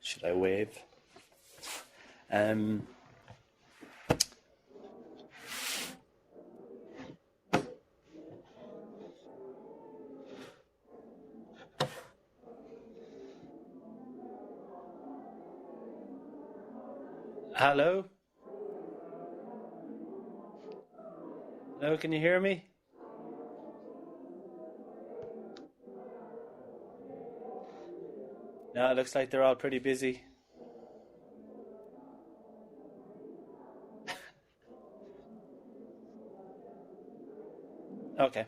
Should I wave? Hello? Hello, can you hear me? No, it looks like they're all pretty busy. Okay.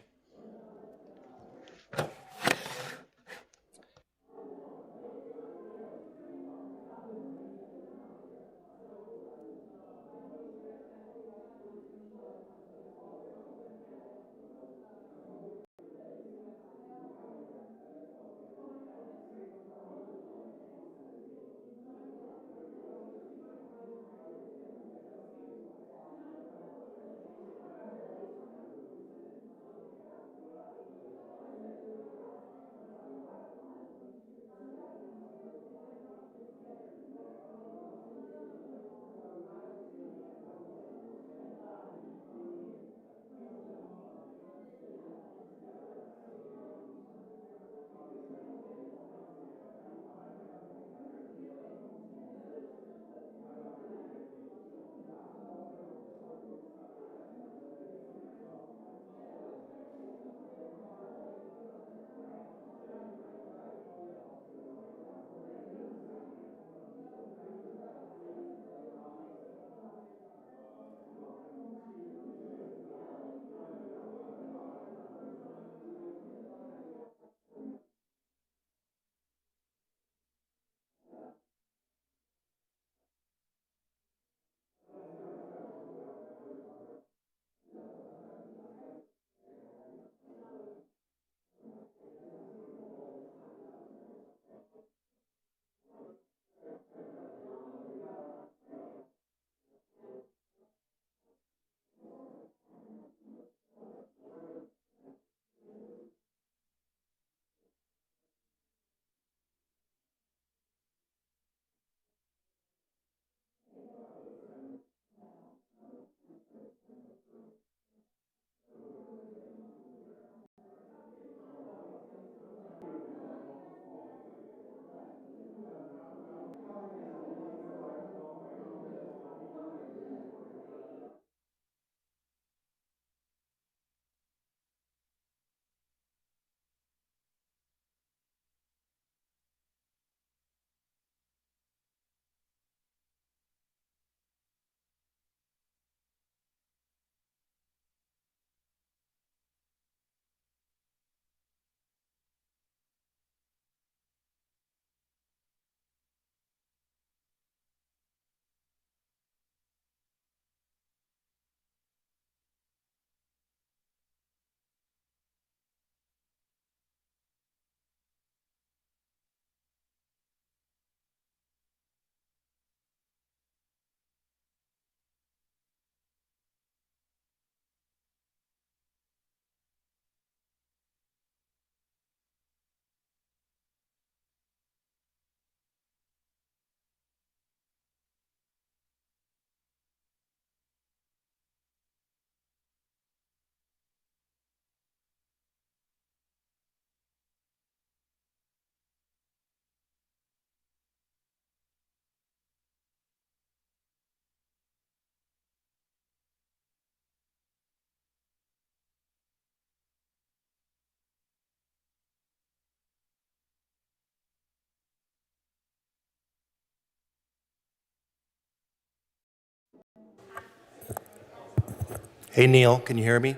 Hey, Neil, can you hear me?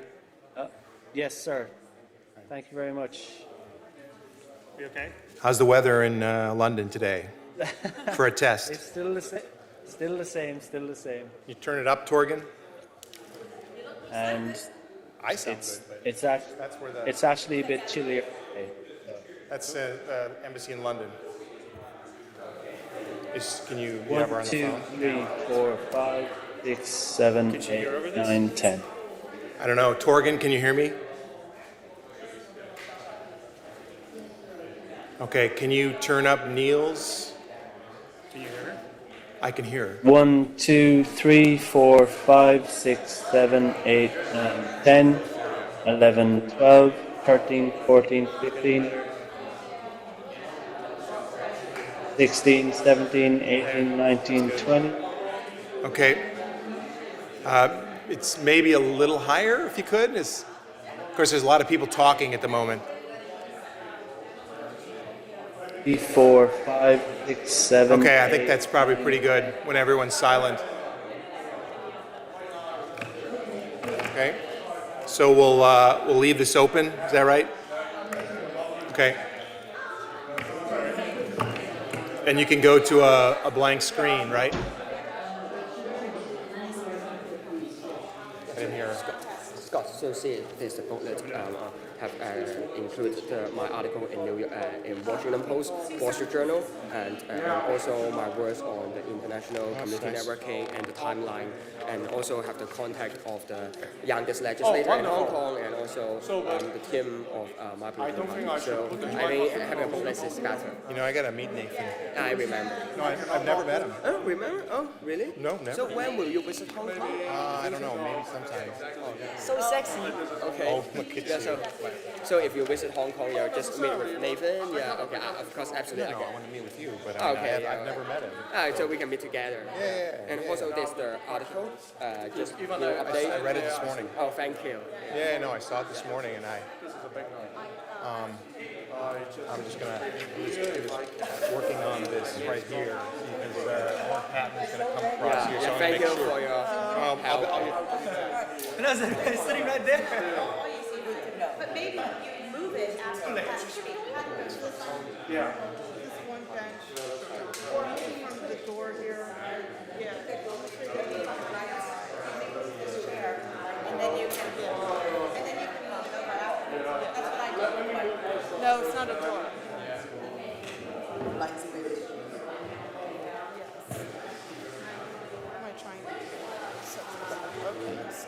Yes, sir. Thank you very much. You okay? How's the weather in London today for a test? It's still the same. Still the same. Still the same. You turn it up, Torgan? And I sound it's good, it's that's where it's actually a bit chillier today. that's the embassy in London. Can you have 1, her on the 2, phone? 3, 4, 5, 6, 7, Can she hear 8, over this? 9, 10. I don't know. Torgan, can you hear me? Okay, can you turn up Neil's Can you hear her? I can hear her. 1, 2, 3, 4, 5, 6, 7, 8, 9, 10, 11, 12, 13, 14, 15, 16, 17, 18, 19, 20. Okay. It's maybe a little higher if you could. Of course, there's a lot of people talking at the moment. 3, 4, 5, 6, 7. Okay, I think 8, that's probably 9, pretty good when everyone's silent. Okay. So we'll leave this open. Is that right? Okay. And you can go to a blank screen, right? I didn't hear her. Scott Associates is the booklet have included my article in in Washington Post, Wall Street Journal, and also my works on the international community networking and the timeline, and also have the contact of the youngest legislator in Hong Kong, and also the team of my political party. So I mean, having a booklet is better. You know, I got to meet Nathan. I remember. No, I've never met him. Oh, remember? Oh, really? No, never. So when will you visit Hong Kong? I don't know, maybe sometime. So sexy. Okay. Oh, look at Yeah, you. so if you visit Hong Kong, you'll just meet with Nathan. Yeah, okay, of course, absolutely. No, I want to meet with you, but Okay, I've never met him. So we can meet together. Yeah. And also there's the article, just new I update. read it this morning. Oh, thank you. Yeah, no, I saw it this morning, and I'm just working on this right here because more patent is going to come across here. So I wanna Thank make you sure. for your help. It's sitting right there. But maybe you move it after the Yeah. Just one bench, or from the door here. Yeah. and then you can move it over after. That's what I do. No, it's not a door. Like switch. Yes. Am I trying to set this up? Okay, so.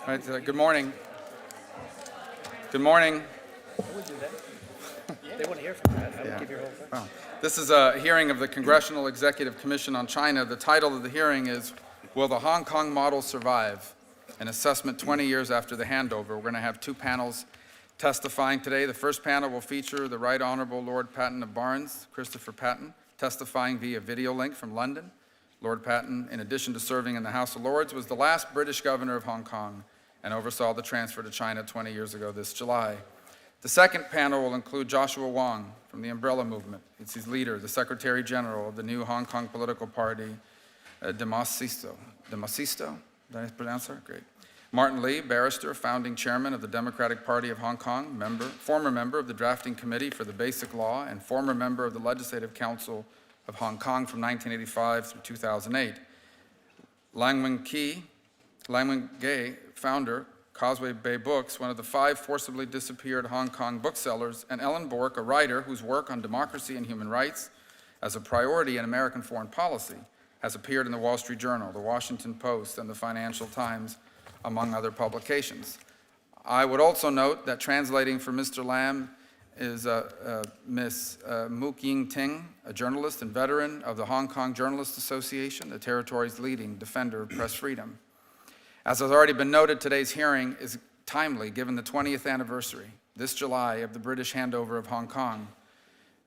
All right, good morning. Good morning. I would do that. They want to hear from that. I would give your whole thing. Well, this is a hearing of the Congressional-Executive Commission on China. The title of the hearing is, Will the Hong Kong Model Survive? An assessment 20 years after the handover. We're going to have two panels testifying today. The first panel will feature the Right Honourable Lord Patten of Barnes, Christopher Patten, testifying via video link from London. Lord Patten, in addition to serving in the House of Lords, was the last British governor of Hong Kong and oversaw the transfer to China 20 years ago this July. The second panel will include Joshua Wong from the Umbrella Movement. It's his leader, the Secretary General of the new Hong Kong political party, Demasisto. Demasisto? Did I pronounce that? Great. Martin Lee, barrister, founding chairman of the Democratic Party of Hong Kong, former member of the drafting committee for the Basic Law, and former member of the Legislative Council of Hong Kong from 1985 through 2008. Lang Wing-Gay, founder, Causeway Bay Books, one of the 5 forcibly disappeared Hong Kong booksellers, and Ellen Bork, a writer whose work on democracy and human rights as a priority in American foreign policy has appeared in the Wall Street Journal, the Washington Post, and the Financial Times, among other publications. I would also note that translating for Mr. Lam is Ms. Mook Ying Ting, a journalist and veteran of the Hong Kong Journalists Association, the territory's leading defender of press freedom. As has already been noted, today's hearing is timely given the 20th anniversary, this July, of the British handover of Hong Kong.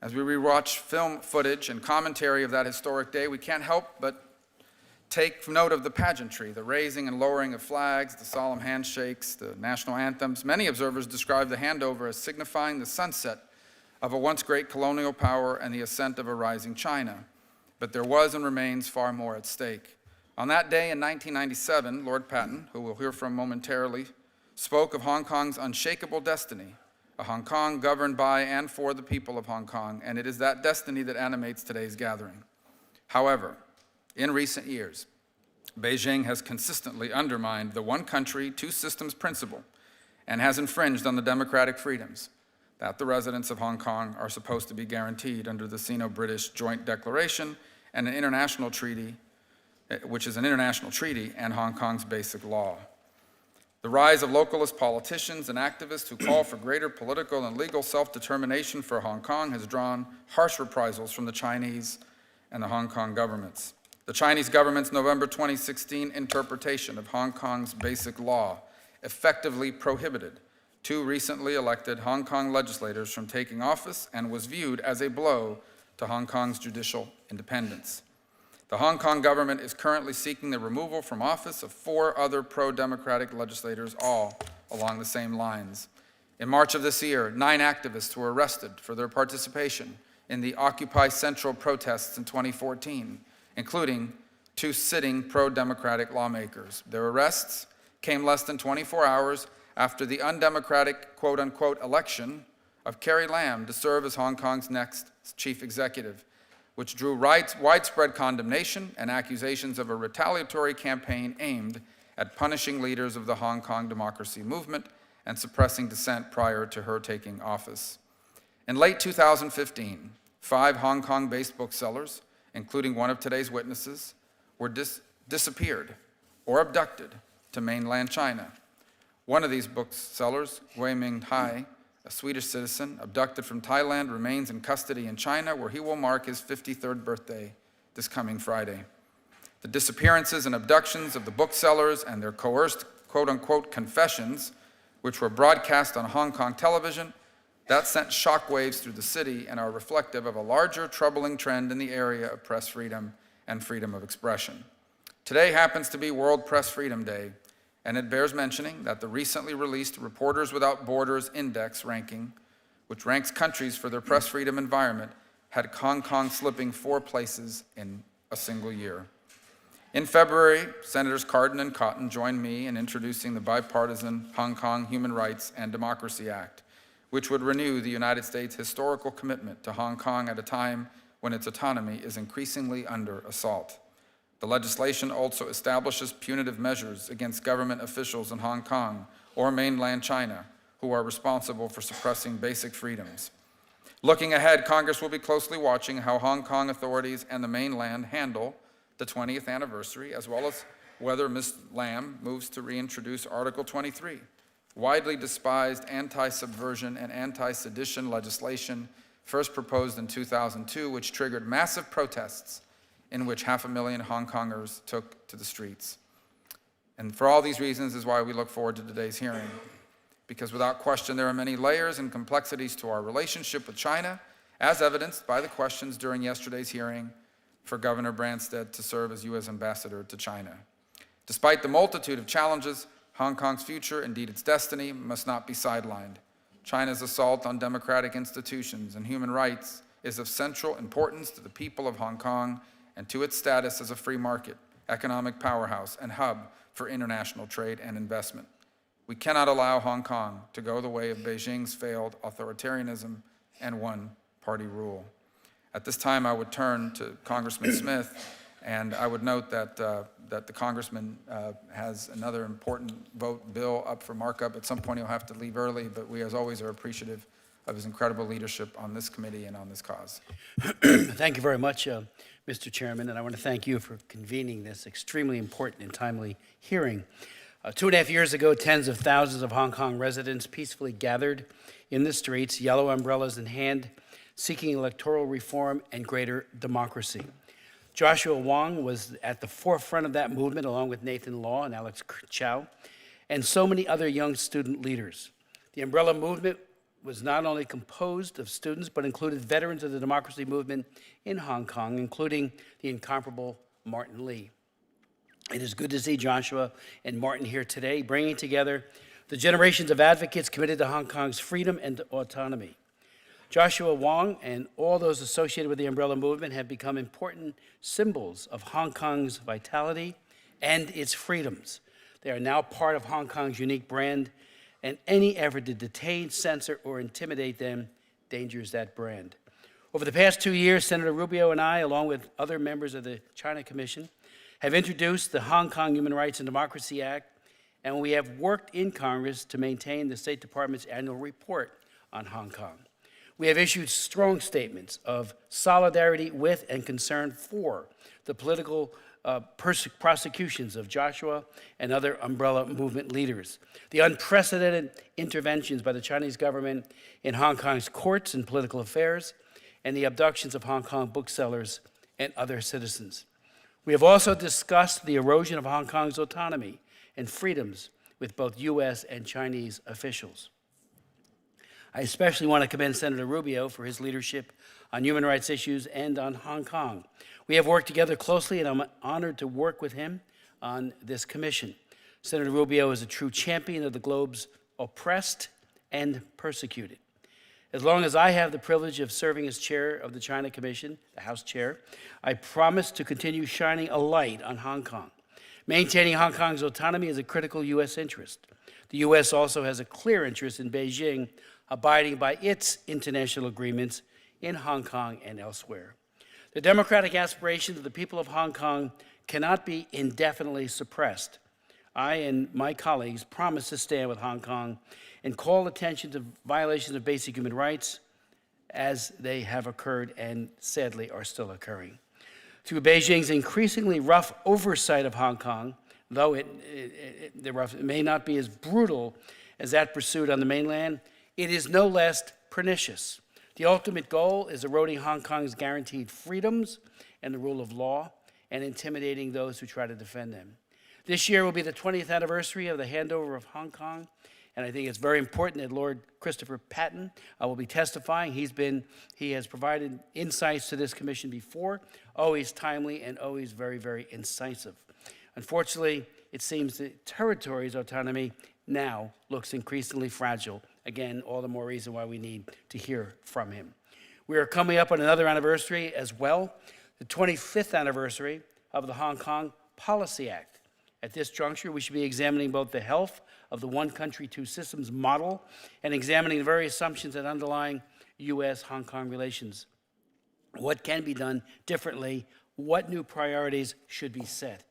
As we rewatch film footage and commentary of that historic day, we can't help but take note of the pageantry, the raising and lowering of flags, the solemn handshakes, the national anthems. Many observers describe the handover as signifying the sunset of a once great colonial power and the ascent of a rising China. But there was and remains far more at stake. On that day in 1997, Lord Patten, who we'll hear from momentarily, spoke of Hong Kong's unshakable destiny, a Hong Kong governed by and for the people of Hong Kong, and it is that destiny that animates today's gathering. However, in recent years, Beijing has consistently undermined the one country, two systems principle and has infringed on the democratic freedoms that the residents of Hong Kong are supposed to be guaranteed under the Sino-British Joint Declaration and an international treaty, which is an international treaty and Hong Kong's basic law. The rise of localist politicians and activists who call for greater political and legal self-determination for Hong Kong has drawn harsh reprisals from the Chinese and the Hong Kong governments. The Chinese government's November 2016 interpretation of Hong Kong's basic law effectively prohibited 2 recently elected Hong Kong legislators from taking office and was viewed as a blow to Hong Kong's judicial independence. The Hong Kong government is currently seeking the removal from office of 4 other pro-democratic legislators, all along the same lines. In March of this year, 9 activists were arrested for their participation in the Occupy Central protests in 2014, including 2 sitting pro-democratic lawmakers. Their arrests came less than 24 hours after the undemocratic, quote-unquote, election of Carrie Lam to serve as Hong Kong's next chief executive, which drew widespread condemnation and accusations of a retaliatory campaign aimed at punishing leaders of the Hong Kong democracy movement and suppressing dissent prior to her taking office. In late 2015, 5 Hong Kong-based booksellers, including one of today's witnesses, were disappeared or abducted to mainland China. One of these booksellers, Wei Ming-hai, a Swedish citizen, abducted from Thailand, remains in custody in China, where he will mark his 53rd birthday this coming Friday. The disappearances and abductions of the booksellers and their coerced, quote-unquote, confessions, which were broadcast on Hong Kong television, that sent shockwaves through the city and are reflective of a larger troubling trend in the area of press freedom and freedom of expression. Today happens to be World Press Freedom Day, and it bears mentioning that the recently released Reporters Without Borders Index ranking, which ranks countries for their press freedom environment, had Hong Kong slipping 4 places in a single year. In February, Senators Cardin and Cotton joined me in introducing the bipartisan Hong Kong Human Rights and Democracy Act, which would renew the United States' historical commitment to Hong Kong at a time when its autonomy is increasingly under assault. The legislation also establishes punitive measures against government officials in Hong Kong or mainland China who are responsible for suppressing basic freedoms. Looking ahead, Congress will be closely watching how Hong Kong authorities and the mainland handle the 20th anniversary, as well as whether Ms. Lam moves to reintroduce Article 23, widely despised anti-subversion and anti-sedition legislation first proposed in 2002, which triggered massive protests in which 500,000 Hong Kongers took to the streets. And for all these reasons is why we look forward to today's hearing, because without question there are many layers and complexities to our relationship with China, as evidenced by the questions during yesterday's hearing for Governor Branstad to serve as U.S. Ambassador to China. Despite the multitude of challenges, Hong Kong's future, indeed its destiny, must not be sidelined. China's assault on democratic institutions and human rights is of central importance to the people of Hong Kong and to its status as a free market, economic powerhouse, and hub for international trade and investment. We cannot allow Hong Kong to go the way of Beijing's failed authoritarianism and one-party rule. At this time, I would turn to Congressman Smith, and I would note that the Congressman has another important bill up for markup. At some point, he'll have to leave early, but we, as always, are appreciative of his incredible leadership on this committee and on this cause. Thank you very much, Mr. Chairman, and I want to thank you for convening this extremely important and timely hearing. 2.5 years ago, tens of thousands of Hong Kong residents peacefully gathered in the streets, yellow umbrellas in hand, seeking electoral reform and greater democracy. Joshua Wong was at the forefront of that movement, along with Nathan Law and Alex Chow, and so many other young student leaders. The umbrella movement was not only composed of students, but included veterans of the democracy movement in Hong Kong, including the incomparable Martin Lee. It is good to see Joshua and Martin here today, bringing together the generations of advocates committed to Hong Kong's freedom and autonomy. Joshua Wong and all those associated with the umbrella movement have become important symbols of Hong Kong's vitality and its freedoms. They are now part of Hong Kong's unique brand, and any effort to detain, censor, or intimidate them endangers that brand. Over the past 2 years, Senator Rubio and I, along with other members of the China Commission, have introduced the Hong Kong Human Rights and Democracy Act, and we have worked in Congress to maintain the State Department's annual report on Hong Kong. We have issued strong statements of solidarity with and concern for the political prosecutions of Joshua and other umbrella movement leaders, the unprecedented interventions by the Chinese government in Hong Kong's courts and political affairs, and the abductions of Hong Kong booksellers and other citizens. We have also discussed the erosion of Hong Kong's autonomy and freedoms with both U.S. and Chinese officials. I especially want to commend Senator Rubio for his leadership on human rights issues and on Hong Kong. We have worked together closely, and I'm honored to work with him on this commission. Senator Rubio is a true champion of the globe's oppressed and persecuted. As long as I have the privilege of serving as chair of the China Commission, the House chair, I promise to continue shining a light on Hong Kong. Maintaining Hong Kong's autonomy is a critical U.S. interest. The U.S. also has a clear interest in Beijing abiding by its international agreements in Hong Kong and elsewhere. The democratic aspirations of the people of Hong Kong cannot be indefinitely suppressed. I and my colleagues promise to stand with Hong Kong and call attention to violations of basic human rights as they have occurred and sadly are still occurring. Through Beijing's increasingly rough oversight of Hong Kong, though it may not be as brutal as that pursued on the mainland, it is no less pernicious. The ultimate goal is eroding Hong Kong's guaranteed freedoms and the rule of law and intimidating those who try to defend them. This year will be the 20th anniversary of the handover of Hong Kong, and I think it's very important that Lord Christopher Patten will be testifying. He has provided insights to this commission before, always timely and always very, very incisive. Unfortunately, it seems the territory's autonomy now looks increasingly fragile. Again, all the more reason why we need to hear from him. We are coming up on another anniversary as well, the 25th anniversary of the Hong Kong Policy Act. At this juncture, we should be examining both the health of the one country, two systems model and examining the very assumptions that underlie U.S.-Hong Kong relations. What can be done differently? What new priorities should be set?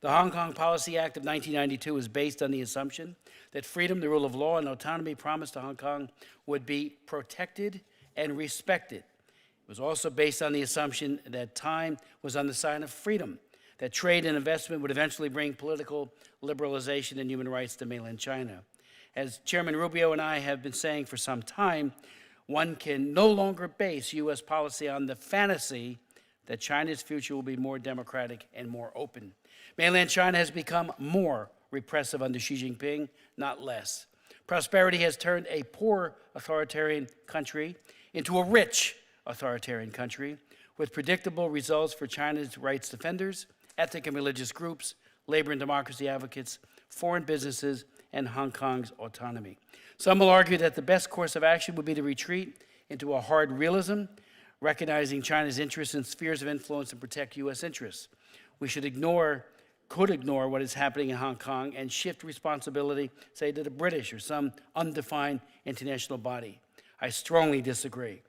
The Hong Kong Policy Act of 1992 is based on the assumption that freedom, the rule of law, and autonomy promised to Hong Kong would be protected and respected. It was also based on the assumption that time was on the side of freedom, that trade and investment would eventually bring political liberalization and human rights to mainland China. As Chairman Rubio and I have been saying for some time, one can no longer base U.S. policy on the fantasy that China's future will be more democratic and more open. Mainland China has become more repressive under Xi Jinping, not less. Prosperity has turned a poor authoritarian country into a rich authoritarian country, with predictable results for China's rights defenders, ethnic and religious groups, labor and democracy advocates, foreign businesses, and Hong Kong's autonomy. Some will argue that the best course of action would be to retreat into a hard realism, recognizing China's interests in spheres of influence and protect U.S. interests. We could ignore what is happening in Hong Kong and shift responsibility, say, to the British or some undefined international body. I strongly disagree.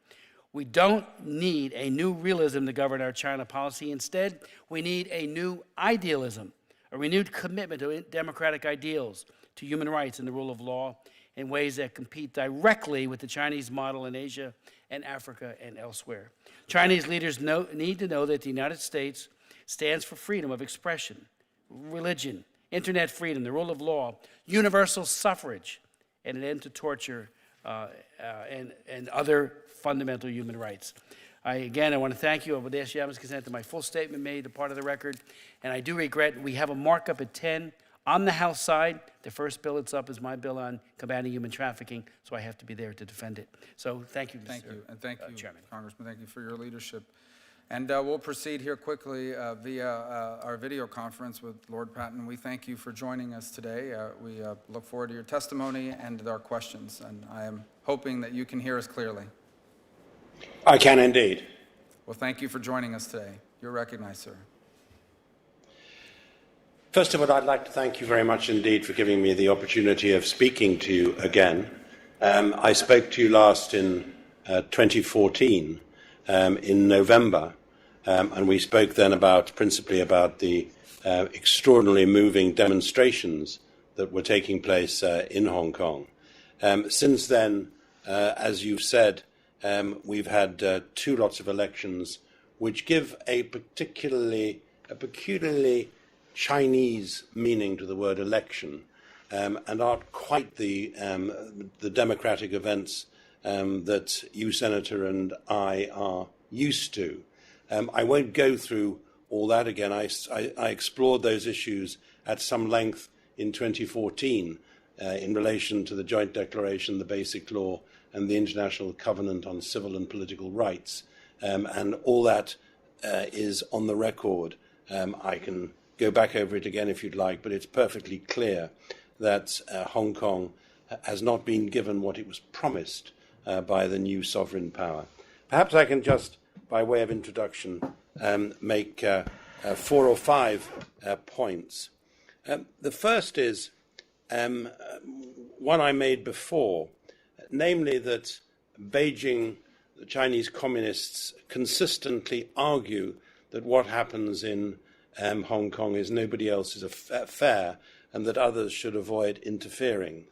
We don't need a new realism to govern our China policy. Instead, we need a new idealism, a renewed commitment to democratic ideals, to human rights and the rule of law in ways that compete directly with the Chinese model in Asia and Africa and elsewhere. Chinese leaders need to know that the United States stands for freedom of expression, religion, internet freedom, the rule of law, universal suffrage, and an end to torture and other fundamental human rights. I want to thank you. I would ask unanimous consent to my full statement made a part of the record. And I do regret we have a markup at 10 on the House side. The first bill that's up is my bill on combating human trafficking, so I have to be there to defend it. So thank you, Mr. Thank you, and thank you, Chairman. Congressman. Thank you for your leadership. And we'll proceed here quickly via our video conference with Lord Patton. We thank you for joining us today. We look forward to your testimony and our questions, and I am hoping that you can hear us clearly. I can indeed. Well, thank you for joining us today. You're recognized, sir. First of all, I'd like to thank you very much indeed for giving me the opportunity of speaking to you again. I spoke to you last in 2014, in November, and we spoke then principally about the extraordinarily moving demonstrations that were taking place in Hong Kong. Since then, as you've said, we've had two lots of elections which give a peculiarly Chinese meaning to the word election, and aren't quite the democratic events that you, Senator, and I are used to. I won't go through all that again. I explored those issues at some length in 2014 in relation to the Joint Declaration, the Basic Law, and the International Covenant on Civil and Political Rights. And all that is on the record. I can go back over it again if you'd like, but it's perfectly clear that Hong Kong has not been given what it was promised by the new sovereign power. Perhaps I can just, by way of introduction, make 4 or 5 points. The first is one I made before, namely that Beijing, the Chinese communists, consistently argue that what happens in Hong Kong is nobody else's affair and that others should avoid interfering.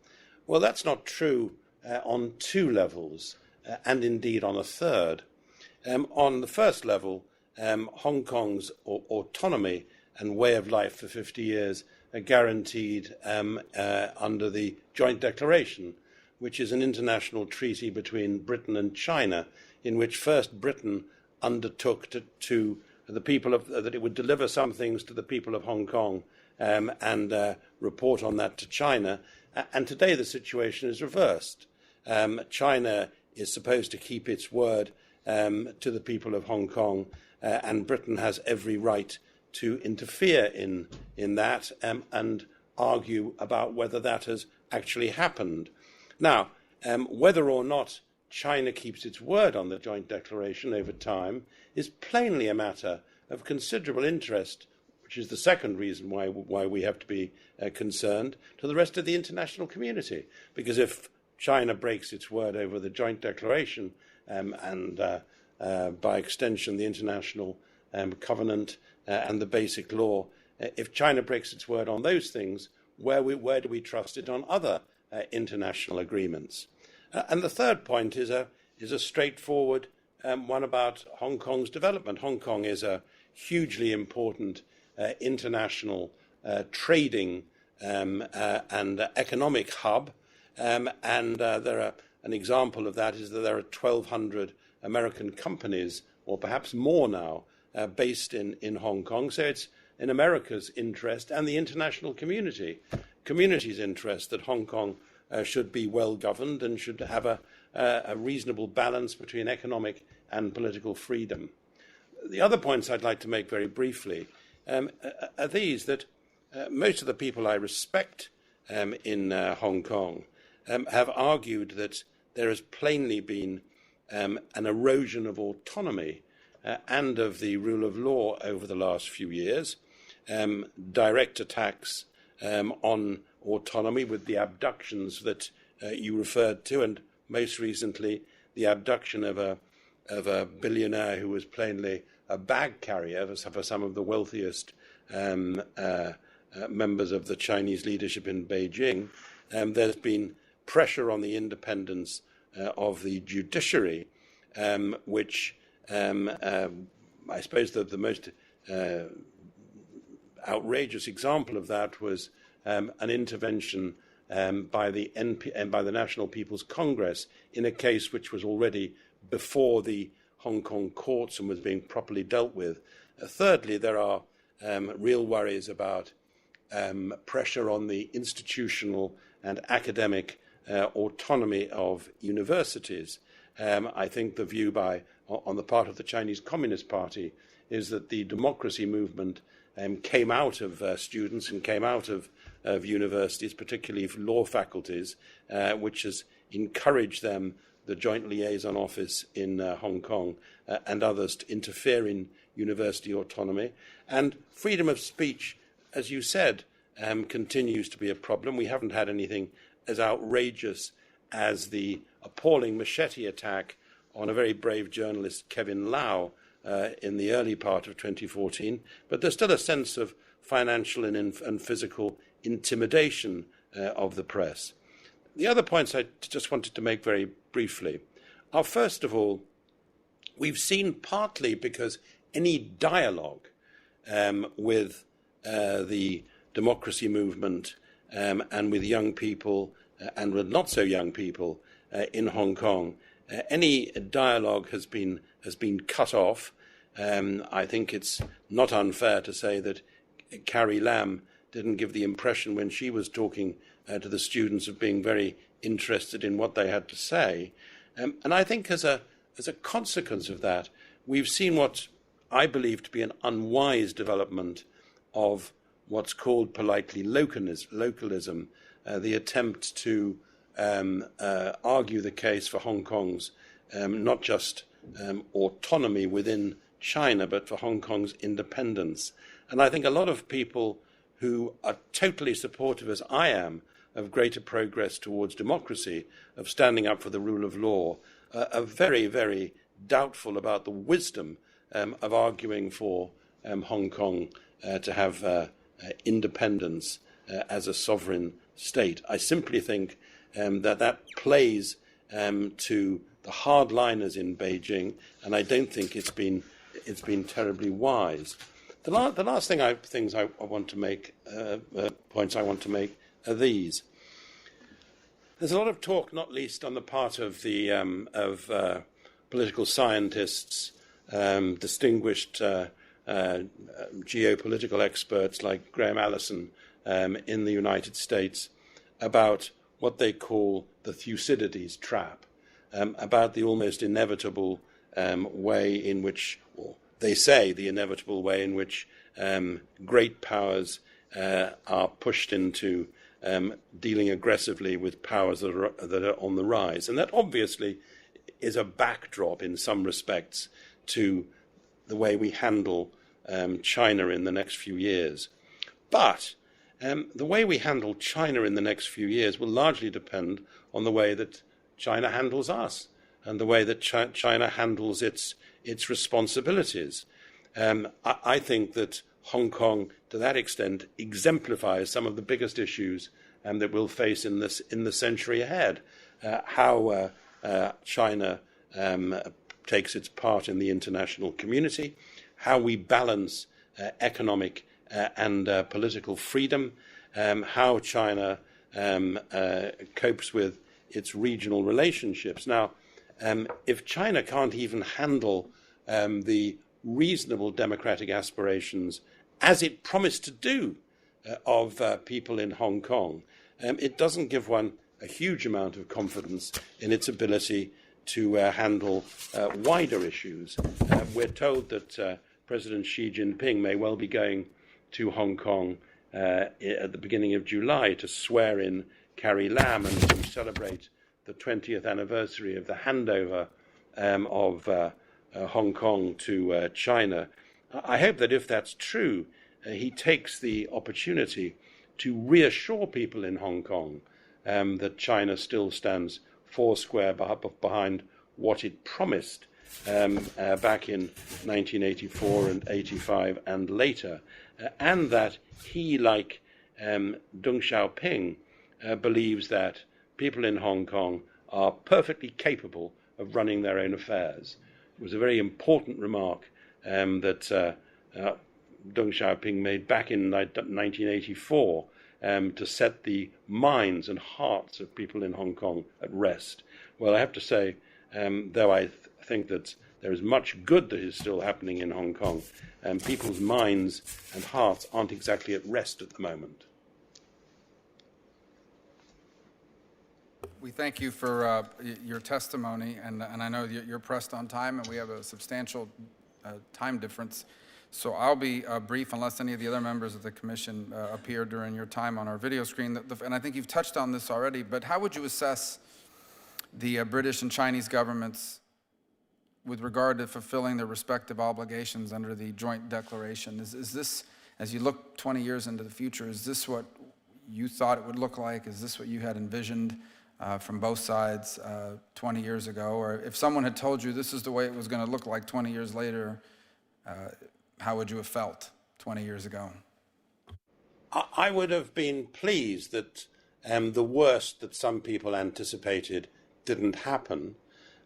Well, that's not true on 2 levels, and indeed on a third. On the first level, Hong Kong's autonomy and way of life for 50 years are guaranteed under the Joint Declaration, which is an international treaty between Britain and China, in which first Britain undertook to the people of that it would deliver some things to the people of Hong Kong and report on that to China. And today the situation is reversed. China is supposed to keep its word to the people of Hong Kong, and Britain has every right to interfere in that and argue about whether that has actually happened. Now, whether or not China keeps its word on the Joint Declaration over time is plainly a matter of considerable interest, which is the second reason why we have to be concerned, to the rest of the international community. Because if China breaks its word over the Joint Declaration and by extension the International Covenant and the Basic Law, if China breaks its word on those things, where do we trust it on other international agreements? And the third point is a straightforward one about Hong Kong's development. Hong Kong is a hugely important international trading and economic hub. An example of that is that there are 1,200 American companies, or perhaps more now, based in Hong Kong. So it's in America's interest and the international community's interest that Hong Kong should be well governed and should have a reasonable balance between economic and political freedom. The other points I'd like to make very briefly are these, that most of the people I respect in Hong Kong have argued that there has plainly been an erosion of autonomy and of the rule of law over the last few years, direct attacks on autonomy with the abductions that you referred to, and most recently the abduction of a billionaire who was plainly a bag carrier for some of the wealthiest members of the Chinese leadership in Beijing. There's been pressure on the independence of the judiciary, which I suppose the most outrageous example of that was an intervention by the National People's Congress in a case which was already before the Hong Kong courts and was being properly dealt with. Thirdly, there are real worries about pressure on the institutional and academic autonomy of universities. I think the view on the part of the Chinese Communist Party is that the democracy movement came out of students and came out of universities, particularly law faculties, which has encouraged them, the Joint Liaison Office in Hong Kong and others, to interfere in university autonomy. And freedom of speech, as you said, continues to be a problem. We haven't had anything as outrageous as the appalling machete attack on a very brave journalist, Kevin Lau, in the early part of 2014, but there's still a sense of financial and physical intimidation of the press. The other points I just wanted to make very briefly are, first of all, we've seen, partly because any dialogue with the democracy movement and with young people and with not so young people in Hong Kong, any dialogue has been cut off. I think it's not unfair to say that Carrie Lam didn't give the impression when she was talking to the students of being very interested in what they had to say. And I think as a consequence of that, we've seen what I believe to be an unwise development of what's called politely localism, the attempt to argue the case for Hong Kong's not just autonomy within China, but for Hong Kong's independence. And I think a lot of people who are totally supportive, as I am, of greater progress towards democracy, of standing up for the rule of law, are very, very doubtful about the wisdom of arguing for Hong Kong to have independence as a sovereign state. I simply think that plays to the hardliners in Beijing, and I don't think it's been terribly wise. The last points I want to make are these. There's a lot of talk, not least on the part of the political scientists, distinguished geopolitical experts like Graham Allison in the United States, about what they call the Thucydides trap, about the almost inevitable way in which, or they say the inevitable way in which great powers are pushed into dealing aggressively with powers that are on the rise. And that obviously is a backdrop in some respects to the way we handle China in the next few years. But the way we handle China in the next few years will largely depend on the way that China handles us and the way that China handles its responsibilities. I think that Hong Kong, to that extent, exemplifies some of the biggest issues that we'll face in the century ahead. How China takes its part in the international community, how we balance economic and political freedom, how China copes with its regional relationships. Now, if China can't even handle the reasonable democratic aspirations, as it promised to do, of people in Hong Kong, it doesn't give one a huge amount of confidence in its ability to handle wider issues. We're told that President Xi Jinping may well be going to Hong Kong at the beginning of July to swear in Carrie Lam and to celebrate the 20th anniversary of the handover of Hong Kong to China. I hope that if that's true, he takes the opportunity to reassure people in Hong Kong that China still stands foursquare behind what it promised back in 1984 and 85 and later, and that he, like Deng Xiaoping, believes that people in Hong Kong are perfectly capable of running their own affairs. It was a very important remark that Deng Xiaoping made back in 1984 to set the minds and hearts of people in Hong Kong at rest. Well, I have to say, though I think that there is much good that is still happening in Hong Kong, people's minds and hearts aren't exactly at rest at the moment. We thank you for your testimony, and I know you're pressed on time, and we have a substantial time difference. So I'll be brief unless any of the other members of the commission appear during your time on our video screen. And I think you've touched on this already, but how would you assess the British and Chinese governments with regard to fulfilling their respective obligations under the joint declaration? Is this, as you look 20 years into the future, is this what you thought it would look like? Is this what you had envisioned from both sides 20 years ago? Or if someone had told you this is the way it was going to look like 20 years later, how would you have felt 20 years ago? I would have been pleased that the worst that some people anticipated didn't happen.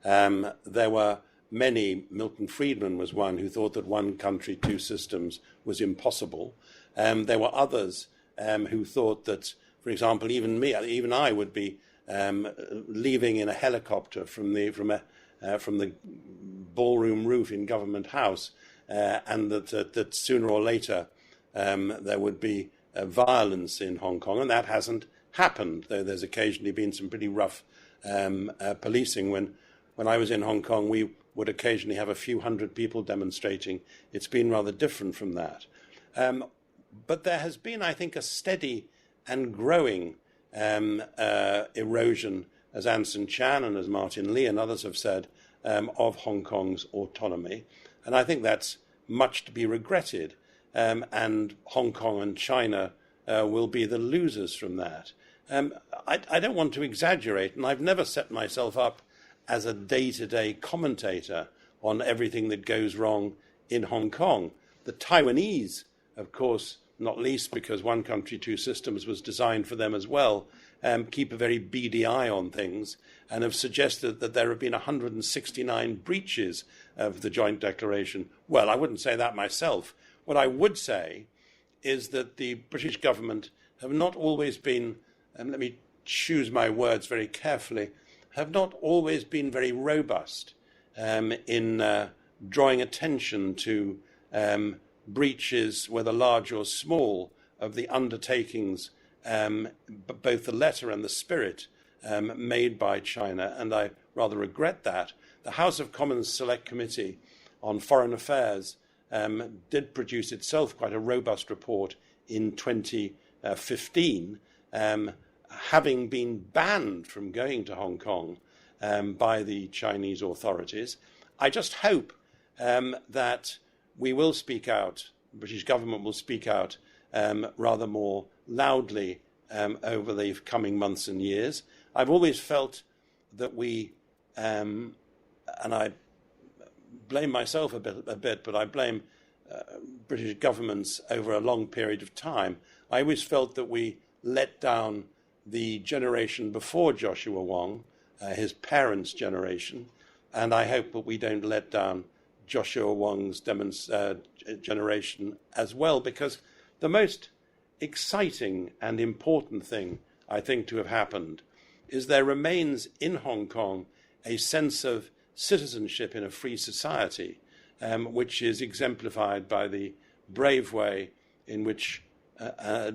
There were many, Milton Friedman was one who thought that one country, two systems was impossible. There were others who thought that, for example, even I would be leaving in a helicopter from the ballroom roof in Government House, and that sooner or later there would be violence in Hong Kong, and that hasn't happened, though there's occasionally been some pretty rough policing. When I was in Hong Kong, we would occasionally have a few hundred people demonstrating. It's been rather different from that. But there has been, I think, a steady and growing erosion, as Anson Chan and as Martin Lee and others have said, of Hong Kong's autonomy. And I think that's much to be regretted. And Hong Kong and China will be the losers from that. I don't want to exaggerate, and I've never set myself up as a day-to-day commentator on everything that goes wrong in Hong Kong. The Taiwanese, of course, not least because one country, two systems was designed for them as well, keep a very beady eye on things and have suggested that there have been 169 breaches of the joint declaration. Well, I wouldn't say that myself. What I would say is that the British government have not always been, and let me choose my words very carefully, have not always been very robust in drawing attention to breaches, whether large or small, of the undertakings, both the letter and the spirit, made by China, and I rather regret that. The House of Commons Select Committee on Foreign Affairs did produce itself quite a robust report in 2015, having been banned from going to Hong Kong by the Chinese authorities. I just hope that we will speak out, the British government will speak out rather more loudly over the coming months and years. I've always felt that we, and I blame myself a bit, but I blame British governments over a long period of time. I always felt that we let down the generation before Joshua Wong, his parents' generation, and I hope that we don't let down Joshua Wong's generation as well, because the most exciting and important thing, I think, to have happened is there remains in Hong Kong a sense of citizenship in a free society, which is exemplified by the brave way in which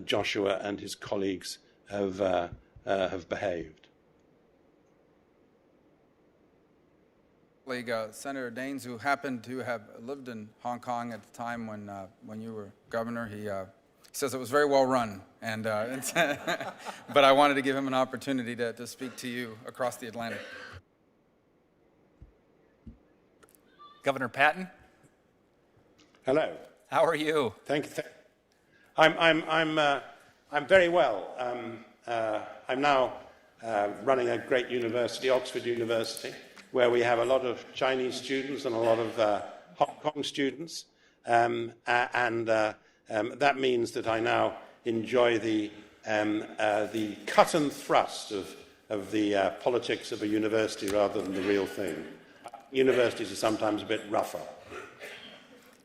Joshua and his colleagues have behaved. Senator Daines, who happened to have lived in Hong Kong at the time when you were governor, he says it was very well run, and but I wanted to give him an opportunity to speak to you across the Atlantic. Governor Patton. Hello. How are you? Thank you. I'm very well. I'm now running a great university, Oxford University, where we have a lot of Chinese students and a lot of Hong Kong students, and that means that I now enjoy the cut and thrust of the politics of a university rather than the real thing. Universities are sometimes a bit rougher.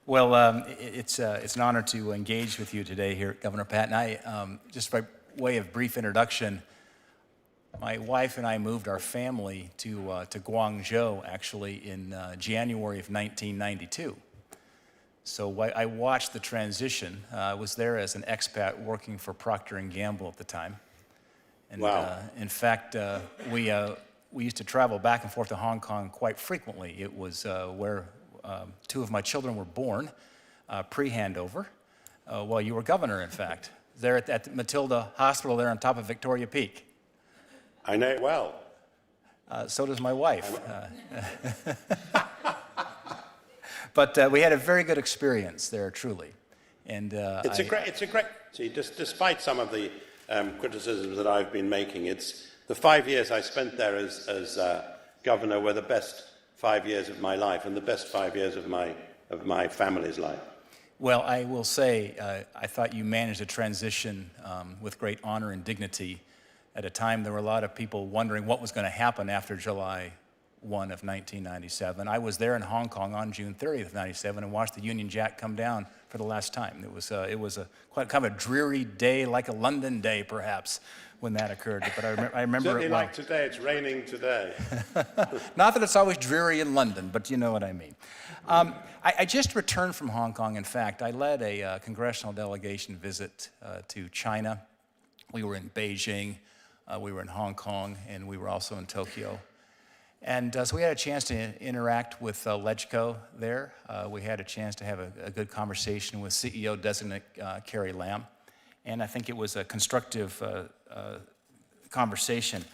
Well, it's an honor to engage with you today here, Governor Patton. I, just by way of brief introduction, my wife and I moved our family to Guangzhou, actually, in January of 1992. So I watched the transition. I was there as an expat working for Procter & Gamble at the time. And wow. In fact, we used to travel back and forth to Hong Kong quite frequently. It was where two of my children were born, pre-handover, while you were governor, in fact, there at Matilda Hospital there on top of Victoria Peak. I know it well. So does my wife. But we had a very good experience there, truly. And it's a great. See, despite some of the criticisms that I've been making, it's the 5 years I spent there as governor were the best 5 years of my life and the best 5 years of my family's life. Well, I will say I thought you managed a transition with great honor and dignity. At a time, there were a lot of people wondering what was going to happen after July 1 of 1997. I was there in Hong Kong on June 30th of 97 and watched the Union Jack come down for the last time. It was a quite kind of a dreary day, like a London day, perhaps, when that occurred. But I remember Certainly it like today. It's raining today. Not that it's always dreary in London, but you know what I mean. I just returned from Hong Kong. In fact, I led a congressional delegation visit to China. We were in Beijing, we were in Hong Kong, and we were also in Tokyo. And so we had a chance to interact with LegCo there. We had a chance to have a good conversation with CEO-designate Carrie Lam. And I think it was a constructive conversation.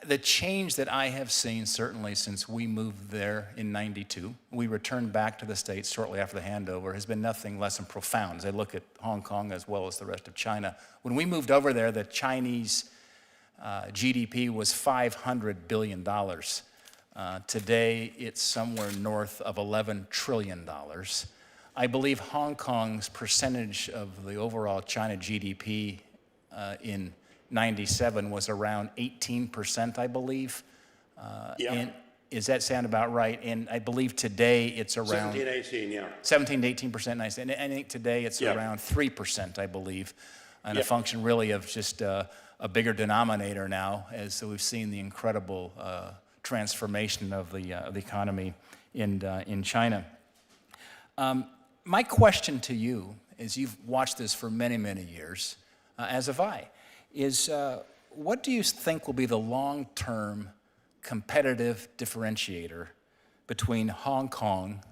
The change that I have seen, certainly since we moved there in '92, we returned back to the States shortly after the handover, has been nothing less than profound as I look at Hong Kong as well as the rest of China. When we moved over there, the Chinese GDP was $500 billion. Today, it's somewhere north of $11 trillion. I believe Hong Kong's percentage of the overall China GDP in '97 was around 18%, I believe. Yeah. And does that sound about right? And I believe today it's around 17, 18, yeah. 17 to 18%. And I think today it's around 3%, I believe, and a function really of just a bigger denominator now, as we've seen the incredible transformation of the economy in China. My question to you, as you've watched this for many, many years, as have I, is what do you think will be the long-term competitive differentiator between Hong Kong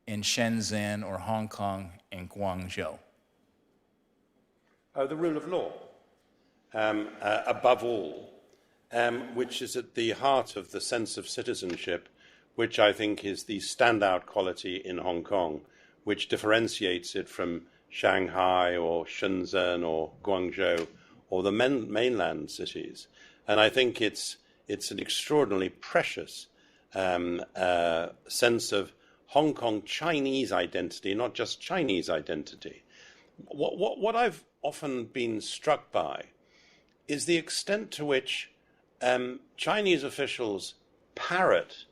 and Shenzhen or Hong Kong and Guangzhou? The rule of law, above all, which is at the heart of the sense of citizenship, which I think is the standout quality in Hong Kong, which differentiates it from Shanghai or Shenzhen or Guangzhou or the mainland cities. And I think it's an extraordinarily precious sense of Hong Kong Chinese identity, not just Chinese identity. What I've often been struck by is the extent to which Chinese officials parrot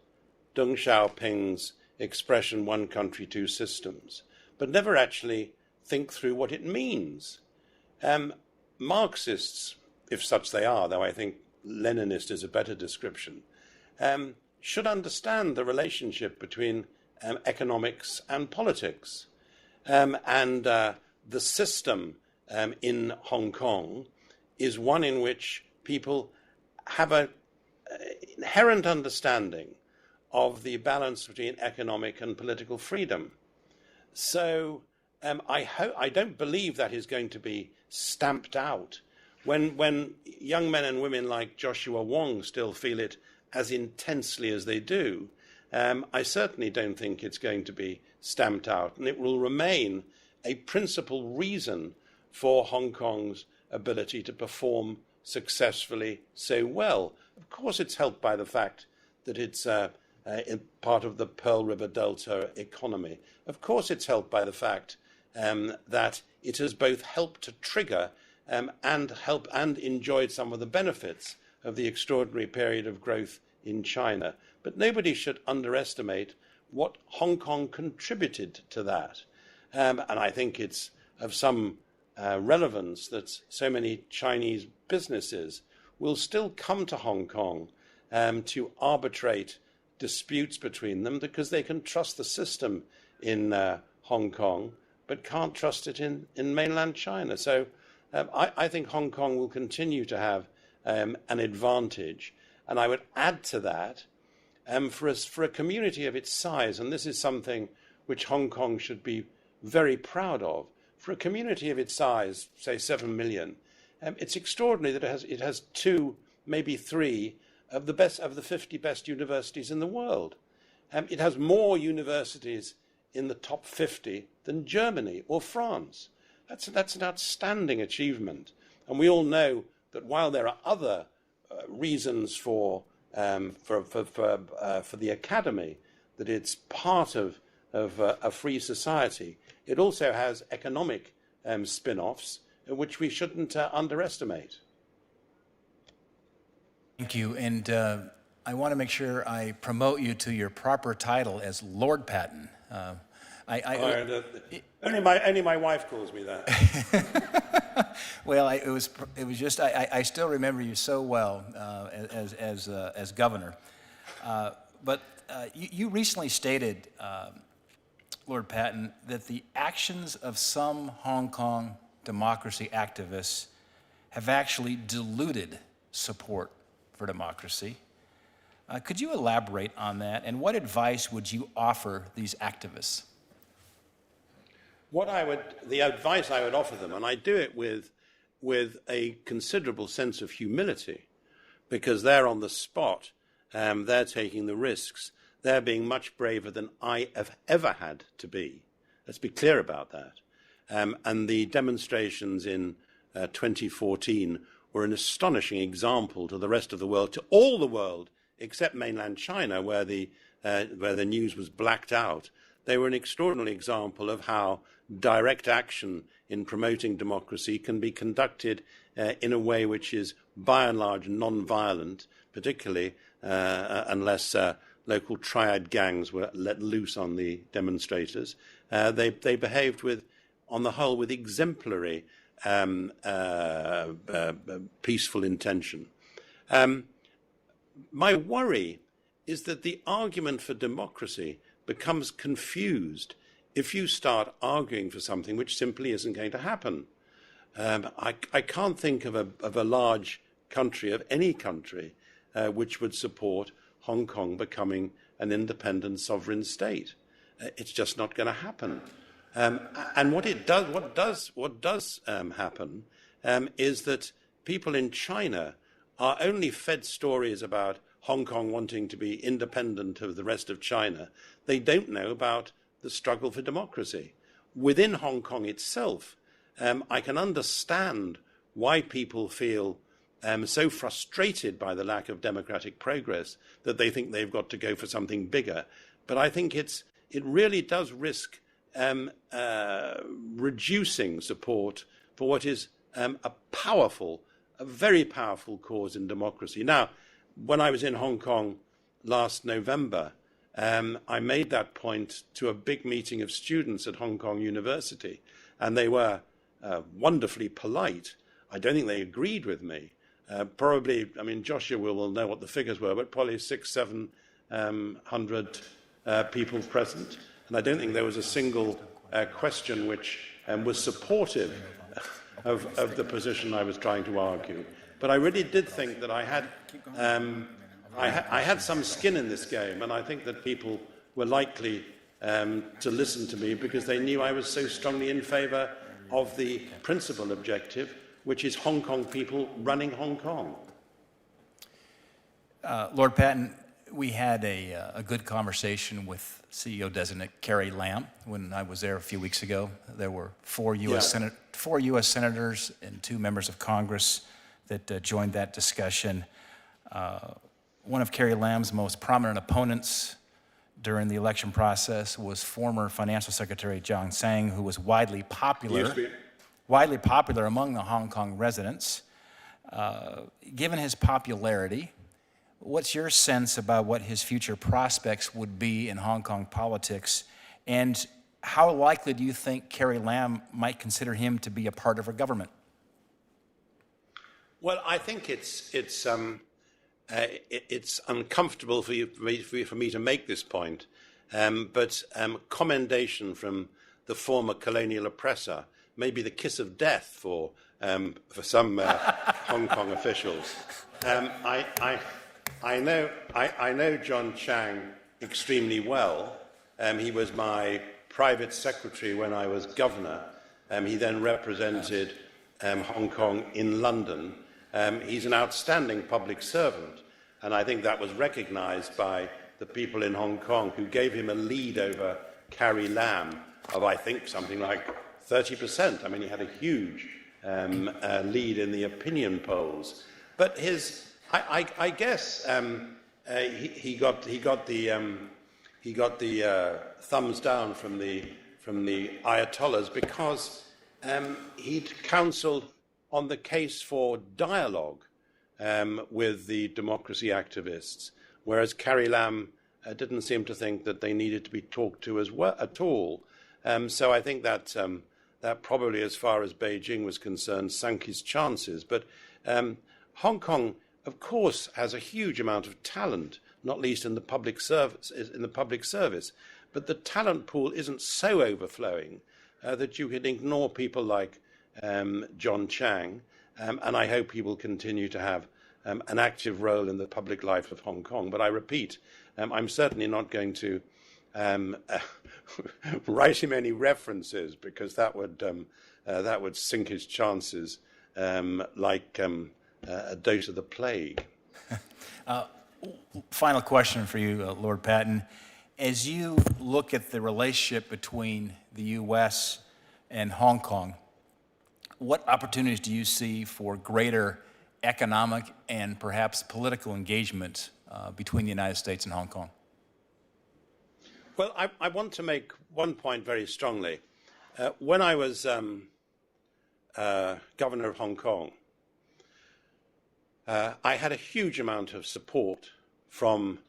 Deng Xiaoping's expression, one country, two systems, but never actually think through what it means. Marxists, if such they are, though I think Leninist is a better description, should understand the relationship between economics and politics. And the system in Hong Kong is one in which people have an inherent understanding of the balance between economic and political freedom. So I don't believe that is going to be stamped out. When young men and women like Joshua Wong still feel it as intensely as they do, I certainly don't think it's going to be stamped out, and it will remain a principal reason for Hong Kong's ability to perform successfully so well. Of course, it's helped by the fact that it's part of the Pearl River Delta economy. Of course, it's helped by the fact that it has both helped to trigger and enjoyed some of the benefits of the extraordinary period of growth in China. But nobody should underestimate what Hong Kong contributed to that. And I think it's of some relevance that so many Chinese businesses will still come to Hong Kong to arbitrate disputes between them because they can trust the system in Hong Kong but can't trust it in mainland China. So I think Hong Kong will continue to have an advantage. And I would add to that, for a community of its size, and this is something which Hong Kong should be very proud of, for a community of its size, say 7 million, it's extraordinary that it has 2, maybe 3 of the 50 best universities in the world. It has more universities in the top 50 than Germany or France. That's an outstanding achievement. And we all know that while there are other reasons for the academy, that it's part of a free society, it also has economic spin-offs which we shouldn't underestimate. Thank you. And I want to make sure I promote you to your proper title as Lord Patton. Only my wife calls me that. Well, it was just I still remember you so well as governor. But you recently stated, Lord Patton, that the actions of some Hong Kong democracy activists have actually diluted support for democracy. Could you elaborate on that, and what advice would you offer these activists? The advice I would offer them, and I do it with a considerable sense of humility, because they're on the spot, they're taking the risks, they're being much braver than I have ever had to be. Let's be clear about that. And the demonstrations in 2014 were an astonishing example to the rest of the world, to all the world, except mainland China, where the news was blacked out. They were an extraordinary example of how direct action in promoting democracy can be conducted in a way which is, by and large, non-violent, particularly unless local triad gangs were let loose on the demonstrators. They behaved on the whole, with exemplary peaceful intention. My worry is that the argument for democracy becomes confused if you start arguing for something which simply isn't going to happen. I can't think of a large country, of any country, which would support Hong Kong becoming an independent sovereign state. It's just not going to happen. And what does happen is that people in China are only fed stories about Hong Kong wanting to be independent of the rest of China. They don't know about the struggle for democracy. Within Hong Kong itself, I can understand why people feel so frustrated by the lack of democratic progress that they think they've got to go for something bigger. But I think it really does risk reducing support for what is a very powerful cause in democracy. Now, when I was in Hong Kong last November, I made that point to a big meeting of students at Hong Kong University. and they were wonderfully polite. I don't think they agreed with me. Probably, I mean, Joshua will know what the figures were, but probably 600-700 people present. And I don't think there was a single question which was supportive of the position I was trying to argue. But I really did think that I had some skin in this game, and I think that people were likely to listen to me because they knew I was so strongly in favour of the principal objective, which is Hong Kong people running Hong Kong. Lord Patton, we had a good conversation with CEO-designate Carrie Lam when I was there a few weeks ago. There were four U.S. senators and 2 members of Congress that joined that discussion. One of Carrie Lam's most prominent opponents during the election process was former Financial Secretary John Tsang, who was widely popular among the Hong Kong residents. Given his popularity, what's your sense about what his future prospects would be in Hong Kong politics, and how likely do you think Carrie Lam might consider him to be a part of her government? Well, I think it's uncomfortable for me to make this point, but commendation from the former colonial oppressor may be the kiss of death for some Hong Kong officials. I know John Chang extremely well. He was my private secretary when I was governor. He then represented Hong Kong in London. He's an outstanding public servant, and I think that was recognized by the people in Hong Kong who gave him a lead over Carrie Lam of, I think, something like 30%. I mean, he had a huge lead in the opinion polls. But I guess he got the thumbs down from the Ayatollahs because he'd counselled on the case for dialogue with the democracy activists, whereas Carrie Lam didn't seem to think that they needed to be talked to as well at all. So I think that that probably, as far as Beijing was concerned, sank his chances. But Hong Kong, of course, has a huge amount of talent, not least in the public service. But the talent pool isn't so overflowing that you can ignore people like John Chang, and I hope he will continue to have an active role in the public life of Hong Kong. But I repeat, I'm certainly not going to write him any references because that would sink his chances like a dose of the plague. Final question for you, Lord Patton. As you look at the relationship between the U.S. and Hong Kong, what opportunities do you see for greater economic and perhaps political engagement between the United States and Hong Kong? Well, I want to make one point very strongly. When I was governor of Hong Kong, I had a huge amount of support from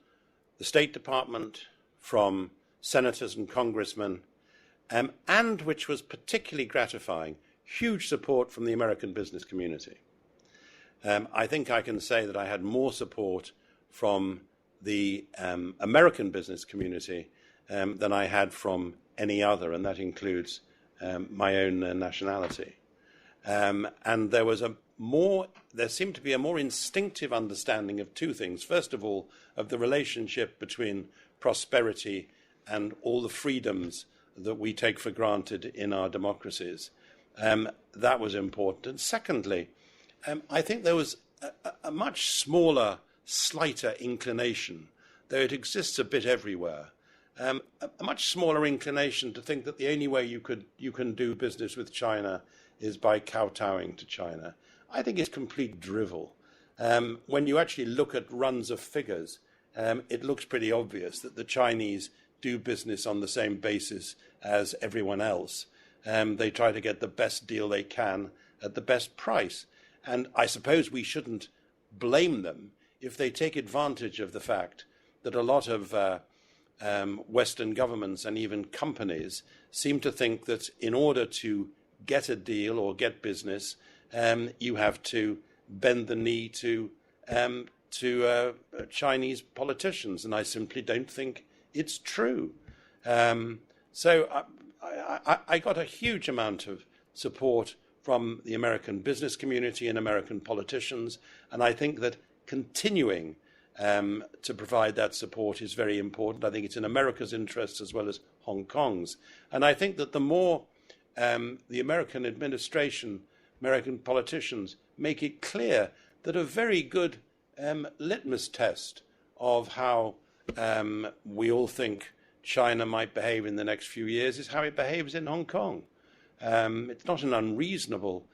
the State Department, from senators and congressmen, and, which was particularly gratifying, huge support from the American business community. I think I can say that I had more support from the American business community than I had from any other, and that includes my own nationality. And there seemed to be a more instinctive understanding of two things. First of all, of the relationship between prosperity and all the freedoms that we take for granted in our democracies. That was important. And secondly, I think there was a much smaller, slighter inclination, though it exists a bit everywhere, a much smaller inclination to think that the only way you can do business with China is by kowtowing to China. I think it's complete drivel. When you actually look at runs of figures, it looks pretty obvious that the Chinese do business on the same basis as everyone else. They try to get the best deal they can at the best price. And I suppose we shouldn't blame them if they take advantage of the fact that a lot of Western governments and even companies seem to think that in order to get a deal or get business, you have to bend the knee to Chinese politicians, and I simply don't think it's true. So I got a huge amount of support from the American business community and American politicians, and I think that continuing to provide that support is very important. I think it's in America's interests as well as Hong Kong's. And I think that the more the American administration, American politicians make it clear that a very good litmus test of how we all think China might behave in the next few years is how it behaves in Hong Kong. It's not an unreasonable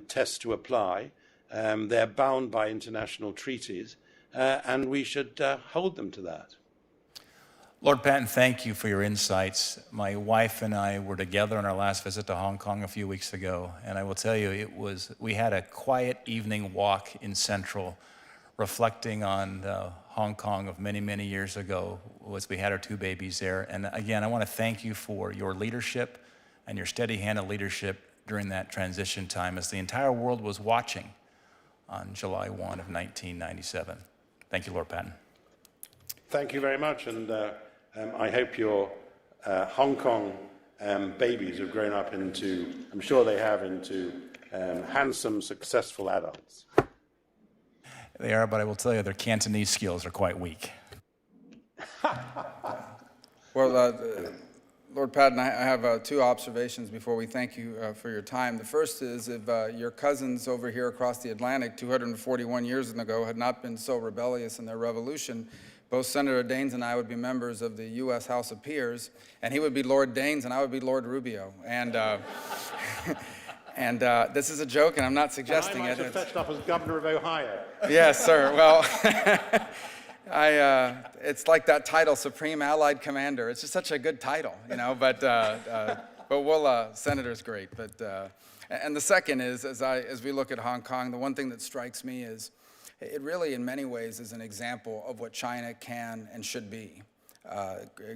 test to apply. They're bound by international treaties, and we should hold them to that. Lord Patton, thank you for your insights. My wife and I were together on our last visit to Hong Kong a few weeks ago, and I will tell you, we had a quiet evening walk in Central, reflecting on Hong Kong of many, many years ago, as we had our two babies there. And again, I want to thank you for your leadership and your steady-handed leadership during that transition time as the entire world was watching on July 1 of 1997. Thank you, Lord Patton. Thank you very much, and I hope your Hong Kong babies have grown up into, I'm sure they have, into handsome, successful adults. They are, but I will tell you, their Cantonese skills are quite weak. Well, Lord Patton, I have two observations before we thank you for your time. The first is, if your cousins over here across the Atlantic 241 years ago had not been so rebellious in their revolution, both Senator Daines and I would be members of the U.S. House of Peers, and he would be Lord Daines and I would be Lord Rubio. And and this is a joke, and I'm not suggesting I might it. have fetched up as governor of Ohio. Yes, sir. Well, it's like that title, Supreme Allied Commander. It's just such a good title, you know. But we'll. Senator's great. But and the second is, as we look at Hong Kong, the one thing that strikes me is, it really, in many ways, is an example of what China can and should be.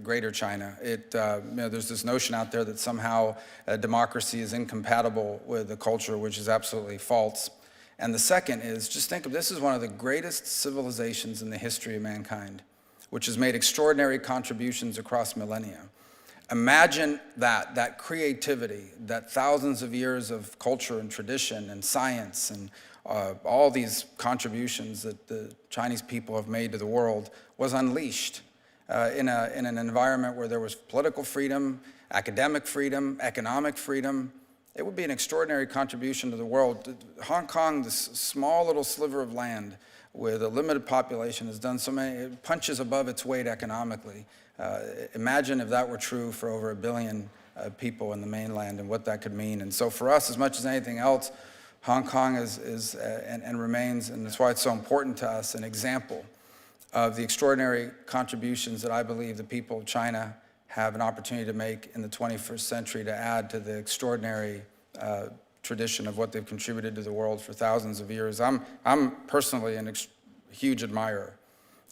Greater China. There's this notion out there that somehow democracy is incompatible with the culture, which is absolutely false. And the second is, just think of this as one of the greatest civilizations in the history of mankind, which has made extraordinary contributions across millennia. Imagine that creativity, that thousands of years of culture and tradition and science and all these contributions that the Chinese people have made to the world was unleashed in an environment where there was political freedom, academic freedom, economic freedom. It would be an extraordinary contribution to the world. Hong Kong, this small little sliver of land with a limited population, has done so many, it punches above its weight economically. Imagine if that were true for over 1 billion people in the mainland and what that could mean. And so for us, as much as anything else, Hong Kong is and remains, and that's why it's so important to us, an example of the extraordinary contributions that I believe the people of China have an opportunity to make in the 21st century to add to the extraordinary tradition of what they've contributed to the world for thousands of years. I'm personally a huge admirer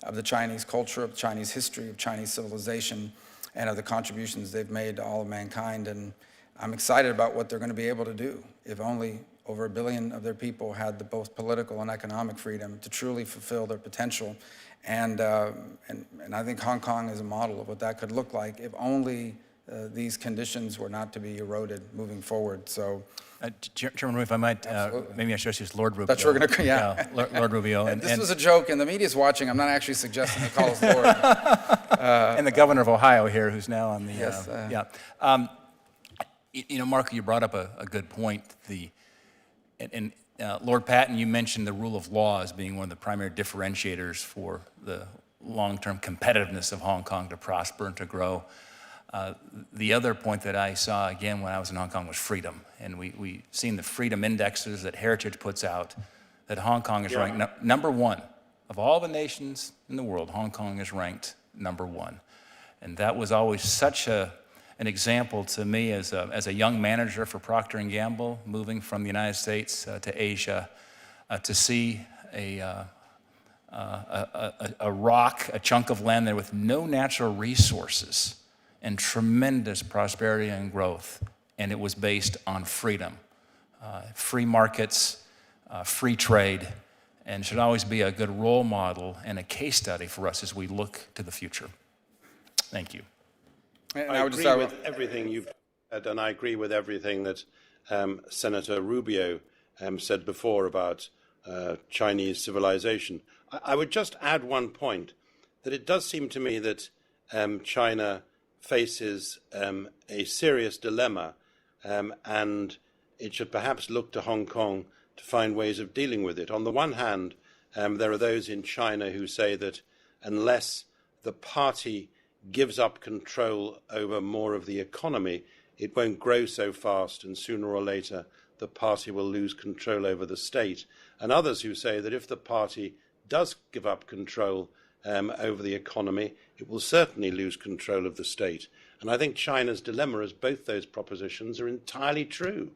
of the Chinese culture, of Chinese history, of Chinese civilization, and of the contributions they've made to all of mankind. And I'm excited about what they're going to be able to do if only over 1 billion of their people had the both political and economic freedom to truly fulfill their potential. And I think Hong Kong is a model of what that could look like if only these conditions were not to be eroded moving forward. So, Chairman, if I might, maybe I should use Lord Rubio. That's what we're going to, yeah. Lord Rubio. And this was a joke, and the media's watching. I'm not actually suggesting to call us Lord. And the governor of Ohio here, who's now on the, yes, Marco, you brought up a good point. Lord Patton, you mentioned the rule of law as being one of the primary differentiators for the long-term competitiveness of Hong Kong to prosper and to grow. The other point that I saw, again, when I was in Hong Kong was freedom. And we've seen the freedom indexes that Heritage puts out, that Hong Kong is ranked number one. Of all the nations in the world, Hong Kong is ranked number one. And that was always such an example to me as a young manager for Procter & Gamble, moving from the United States to Asia, to see a a rock, a chunk of land there with no natural resources and tremendous prosperity and growth, and it was based on freedom, free markets, free trade, and should always be a good role model and a case study for us as we look to the future. Thank you. And I would agree just with everything you've said, and I agree with everything that Senator Rubio said before about Chinese civilization. I would just add one point, that it does seem to me that China faces a serious dilemma, and it should perhaps look to Hong Kong to find ways of dealing with it. On the one hand, there are those in China who say that unless the party gives up control over more of the economy, it won't grow so fast, and sooner or later the party will lose control over the state. And others who say that if the party does give up control over the economy, it will certainly lose control of the state. And I think China's dilemma is both those propositions are entirely true.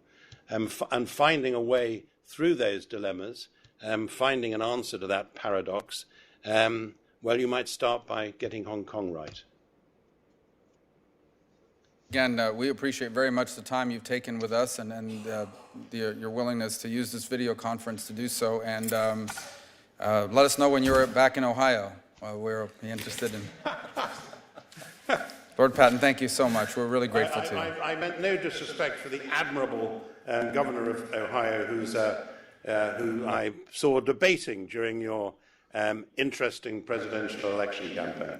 And finding a way through those dilemmas, finding an answer to that paradox, well, you might start by getting Hong Kong right. Again, we appreciate very much the time you've taken with us and your willingness to use this video conference to do so. And let us know when you're back in Ohio. We're interested in. Lord Patton, thank you so much. We're really grateful to you. I meant no disrespect for the admirable governor of Ohio, who I saw debating during your interesting presidential election campaign.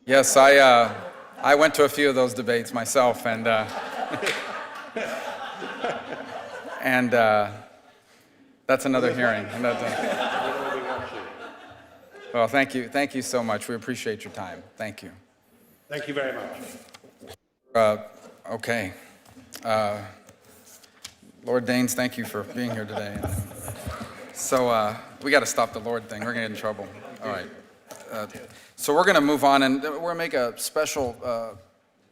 Yes, I went to a few of those debates myself, and that's another hearing. Well, thank you so much. We appreciate your time. Thank you. Thank you very much. Okay. Lord Daines, thank you for being here today. So we got to stop the Lord thing. We're going to get in trouble. All right. So we're going to move on, and we're going to make a special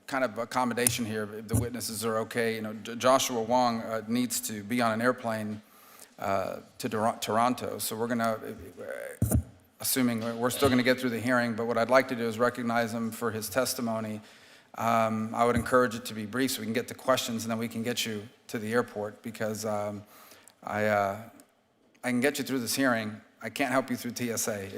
kind of accommodation here, if the witnesses are okay. You know, Joshua Wong needs to be on an airplane to Toronto, so we're going to, assuming we're still going to get through the hearing, but what I'd like to do is recognize him for his testimony. I would encourage it to be brief so we can get to questions, and then we can get you to the airport, because I can get you through this hearing. I can't help you through TSA.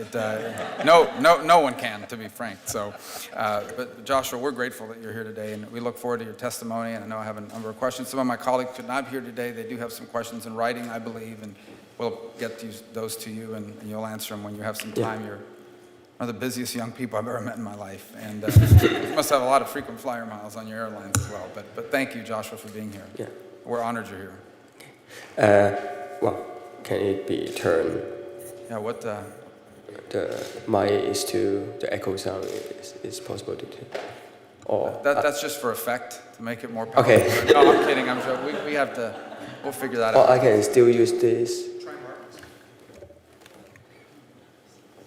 No one can, to be frank. So, but Joshua, we're grateful that you're here today, and we look forward to your testimony. And I know I have a number of questions. Some of my colleagues could not be here today. They do have some questions in writing, I believe, and we'll get those to you, and you'll answer them when you have some time. You're one of the busiest young people I've ever met in my life, and you must have a lot of frequent flyer miles on your airlines as well. But thank you, Joshua, for being here. Yeah. We're honored you're here. Well, can it be turned? Yeah, what the mic is to the echo sound is possible to do. Or that's just for effect, to make it more powerful. Okay. No, I'm kidding. I'm sure we have to. We'll figure that out. I can still use this.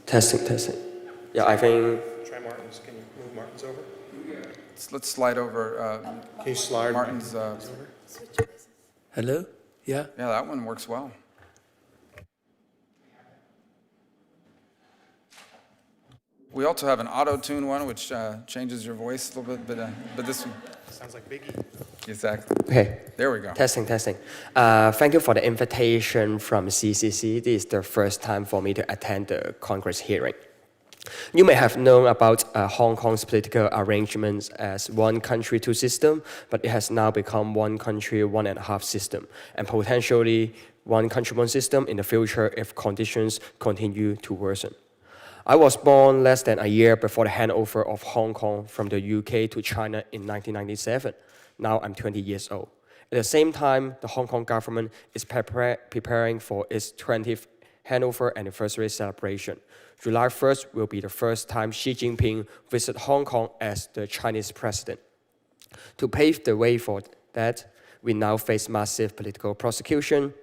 Testing. Yeah, I think. Try Martin's. Can you move Martin's over? Let's slide over. Can you slide Martin's? over? Hello. Yeah. Yeah, that one works well. We also have an auto-tune one, which changes your voice a little bit, but this one sounds like Biggie. Exactly. Okay. There we go. Testing. Thank you for the invitation from CCC. This is the first time for me to attend the Congress hearing. You may have known about Hong Kong's political arrangements as one country, two system, but it has now become one country, one and a half system, and potentially one country, one system in the future if conditions continue to worsen. I was born less than a year before the handover of Hong Kong from the UK to China in 1997. Now I'm 20 years old. At the same time, the Hong Kong government is preparing for its 20th handover anniversary celebration. July 1st will be the first time Xi Jinping visits Hong Kong as the Chinese president. To pave the way for that, we now face massive political prosecution,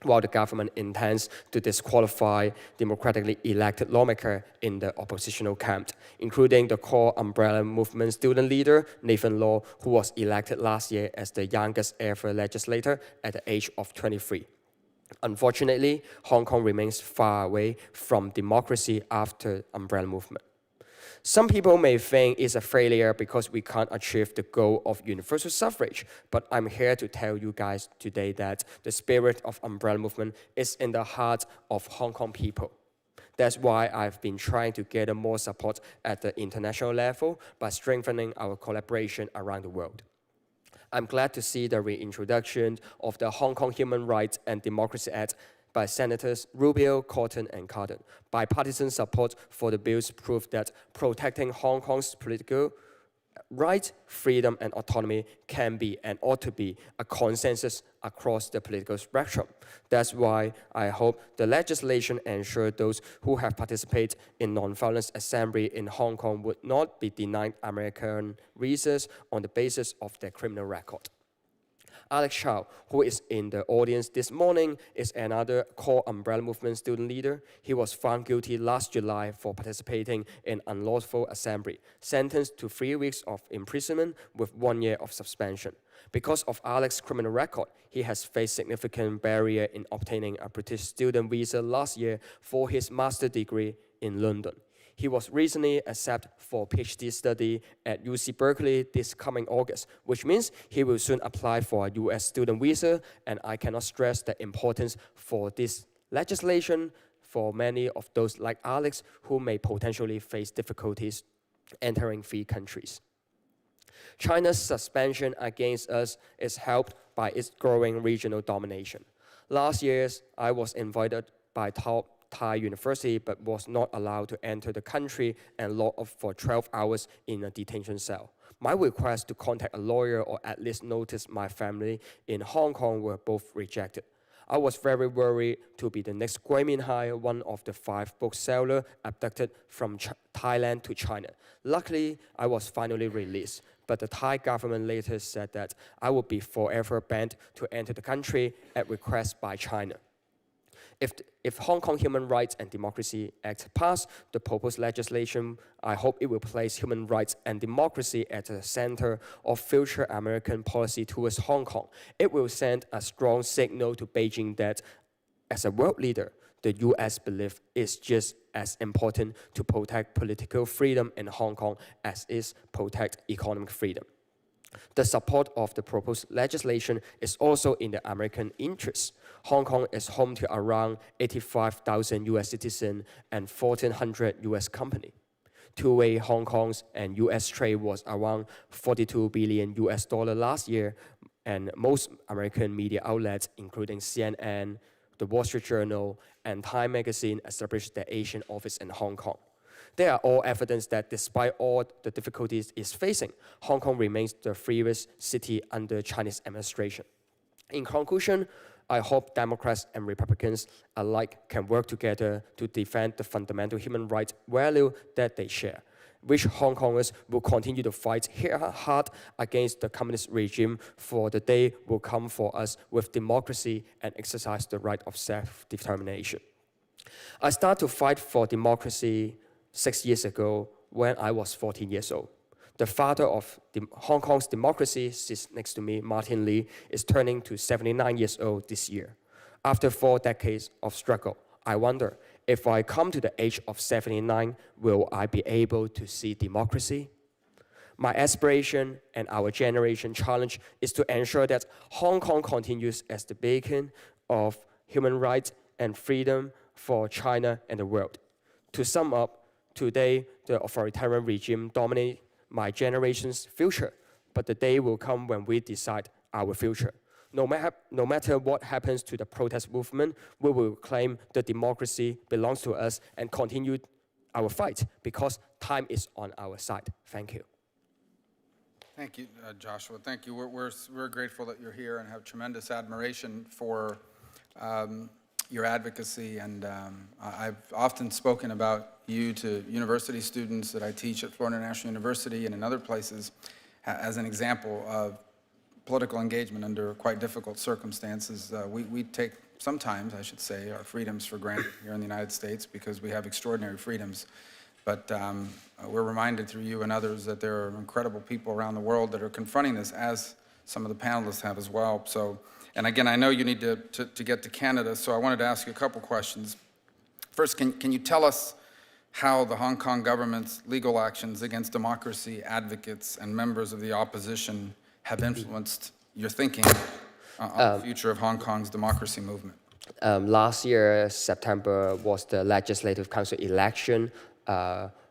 while the government intends to disqualify democratically elected lawmakers in the oppositional camp, including the core umbrella movement student leader, Nathan Law, who was elected last year as the youngest ever legislator at the age of 23. Unfortunately, Hong Kong remains far away from democracy after umbrella movement. Some people may think it's a failure because we can't achieve the goal of universal suffrage, but I'm here to tell you guys today that the spirit of umbrella movement is in the heart of Hong Kong people. That's why I've been trying to gather more support at the international level by strengthening our collaboration around the world. I'm glad to see the reintroduction of the Hong Kong Human Rights and Democracy Act by Senators Rubio, Cotton, and Cardin. Bipartisan support for the bills prove that protecting Hong Kong's political rights, freedom, and autonomy can be and ought to be a consensus across the political spectrum. That's why I hope the legislation ensures those who have participated in nonviolent assembly in Hong Kong would not be denied American visas on the basis of their criminal record. Alex Chow, who is in the audience this morning, is another core umbrella movement student leader. He was found guilty last July for participating in unlawful assembly, sentenced to 3 weeks of imprisonment with 1 year of suspension. Because of Alex's criminal record, he has faced significant barrier in obtaining a British student visa last year for his master's degree in London. He was recently accepted for PhD study at UC Berkeley this coming August, which means he will soon apply for a US student visa, and I cannot stress the importance for this legislation for many of those like Alex who may potentially face difficulties entering free countries. China's suspension against us is helped by its growing regional domination. Last year, I was invited by top Thai University, but was not allowed to enter the country and locked up for 12 hours in a detention cell. My request to contact a lawyer or at least notice my family in Hong Kong were both rejected. I was very worried to be the next Gui Minhai, one of the 5 booksellers abducted from Thailand to China. Luckily, I was finally released, but the Thai government later said that I would be forever banned to enter the country at request by China. If Hong Kong Human Rights and Democracy Act pass the proposed legislation, I hope it will place human rights and democracy at the center of future American policy towards Hong Kong. It will send a strong signal to Beijing that, as a world leader, the US believes it's just as important to protect political freedom in Hong Kong as is protect economic freedom. The support of the proposed legislation is also in the American interest. Hong Kong is home to around 85,000 US citizens and 1,400 US companies. Two-way Hong Kong's and US trade was around $42 billion last year, and most American media outlets, including CNN, The Wall Street Journal, and Time Magazine, established their Asian office in Hong Kong. They are all evidence that despite all the difficulties it's facing, Hong Kong remains the freest city under Chinese administration. In conclusion, I hope Democrats and Republicans alike can work together to defend the fundamental human rights value that they share, which Hong Kongers will continue to fight hard against the communist regime, for the day will come for us with democracy and exercise the right of self-determination. I started to fight for democracy 6 years ago when I was 14 years old. The father of Hong Kong's democracy sits next to me, Martin Lee, is turning to 79 years old this year. After 4 decades of struggle, I wonder, if I come to the age of 79, will I be able to see democracy? My aspiration and our generation challenge is to ensure that Hong Kong continues as the beacon of human rights and freedom for China and the world. To sum up, today, the authoritarian regime dominates my generation's future, but the day will come when we decide our future. No matter what happens to the protest movement, we will claim the democracy belongs to us and continue our fight because time is on our side. Thank you. Thank you, Joshua. Thank you. We're grateful that you're here and have tremendous admiration for your advocacy, and I've often spoken about you to university students that I teach at Florida International University and in other places as an example of political engagement under quite difficult circumstances. We take, sometimes I should say, our freedoms for granted here in the United States because we have extraordinary freedoms. But we're reminded through you and others that there are incredible people around the world that are confronting this, as some of the panelists have as well. So And again, I know you need to get to Canada, so I wanted to ask you a couple questions. First, can you tell us how the Hong Kong government's legal actions against democracy advocates and members of the opposition have influenced your thinking on the future of Hong Kong's democracy movement? Last year, September, was the Legislative Council election.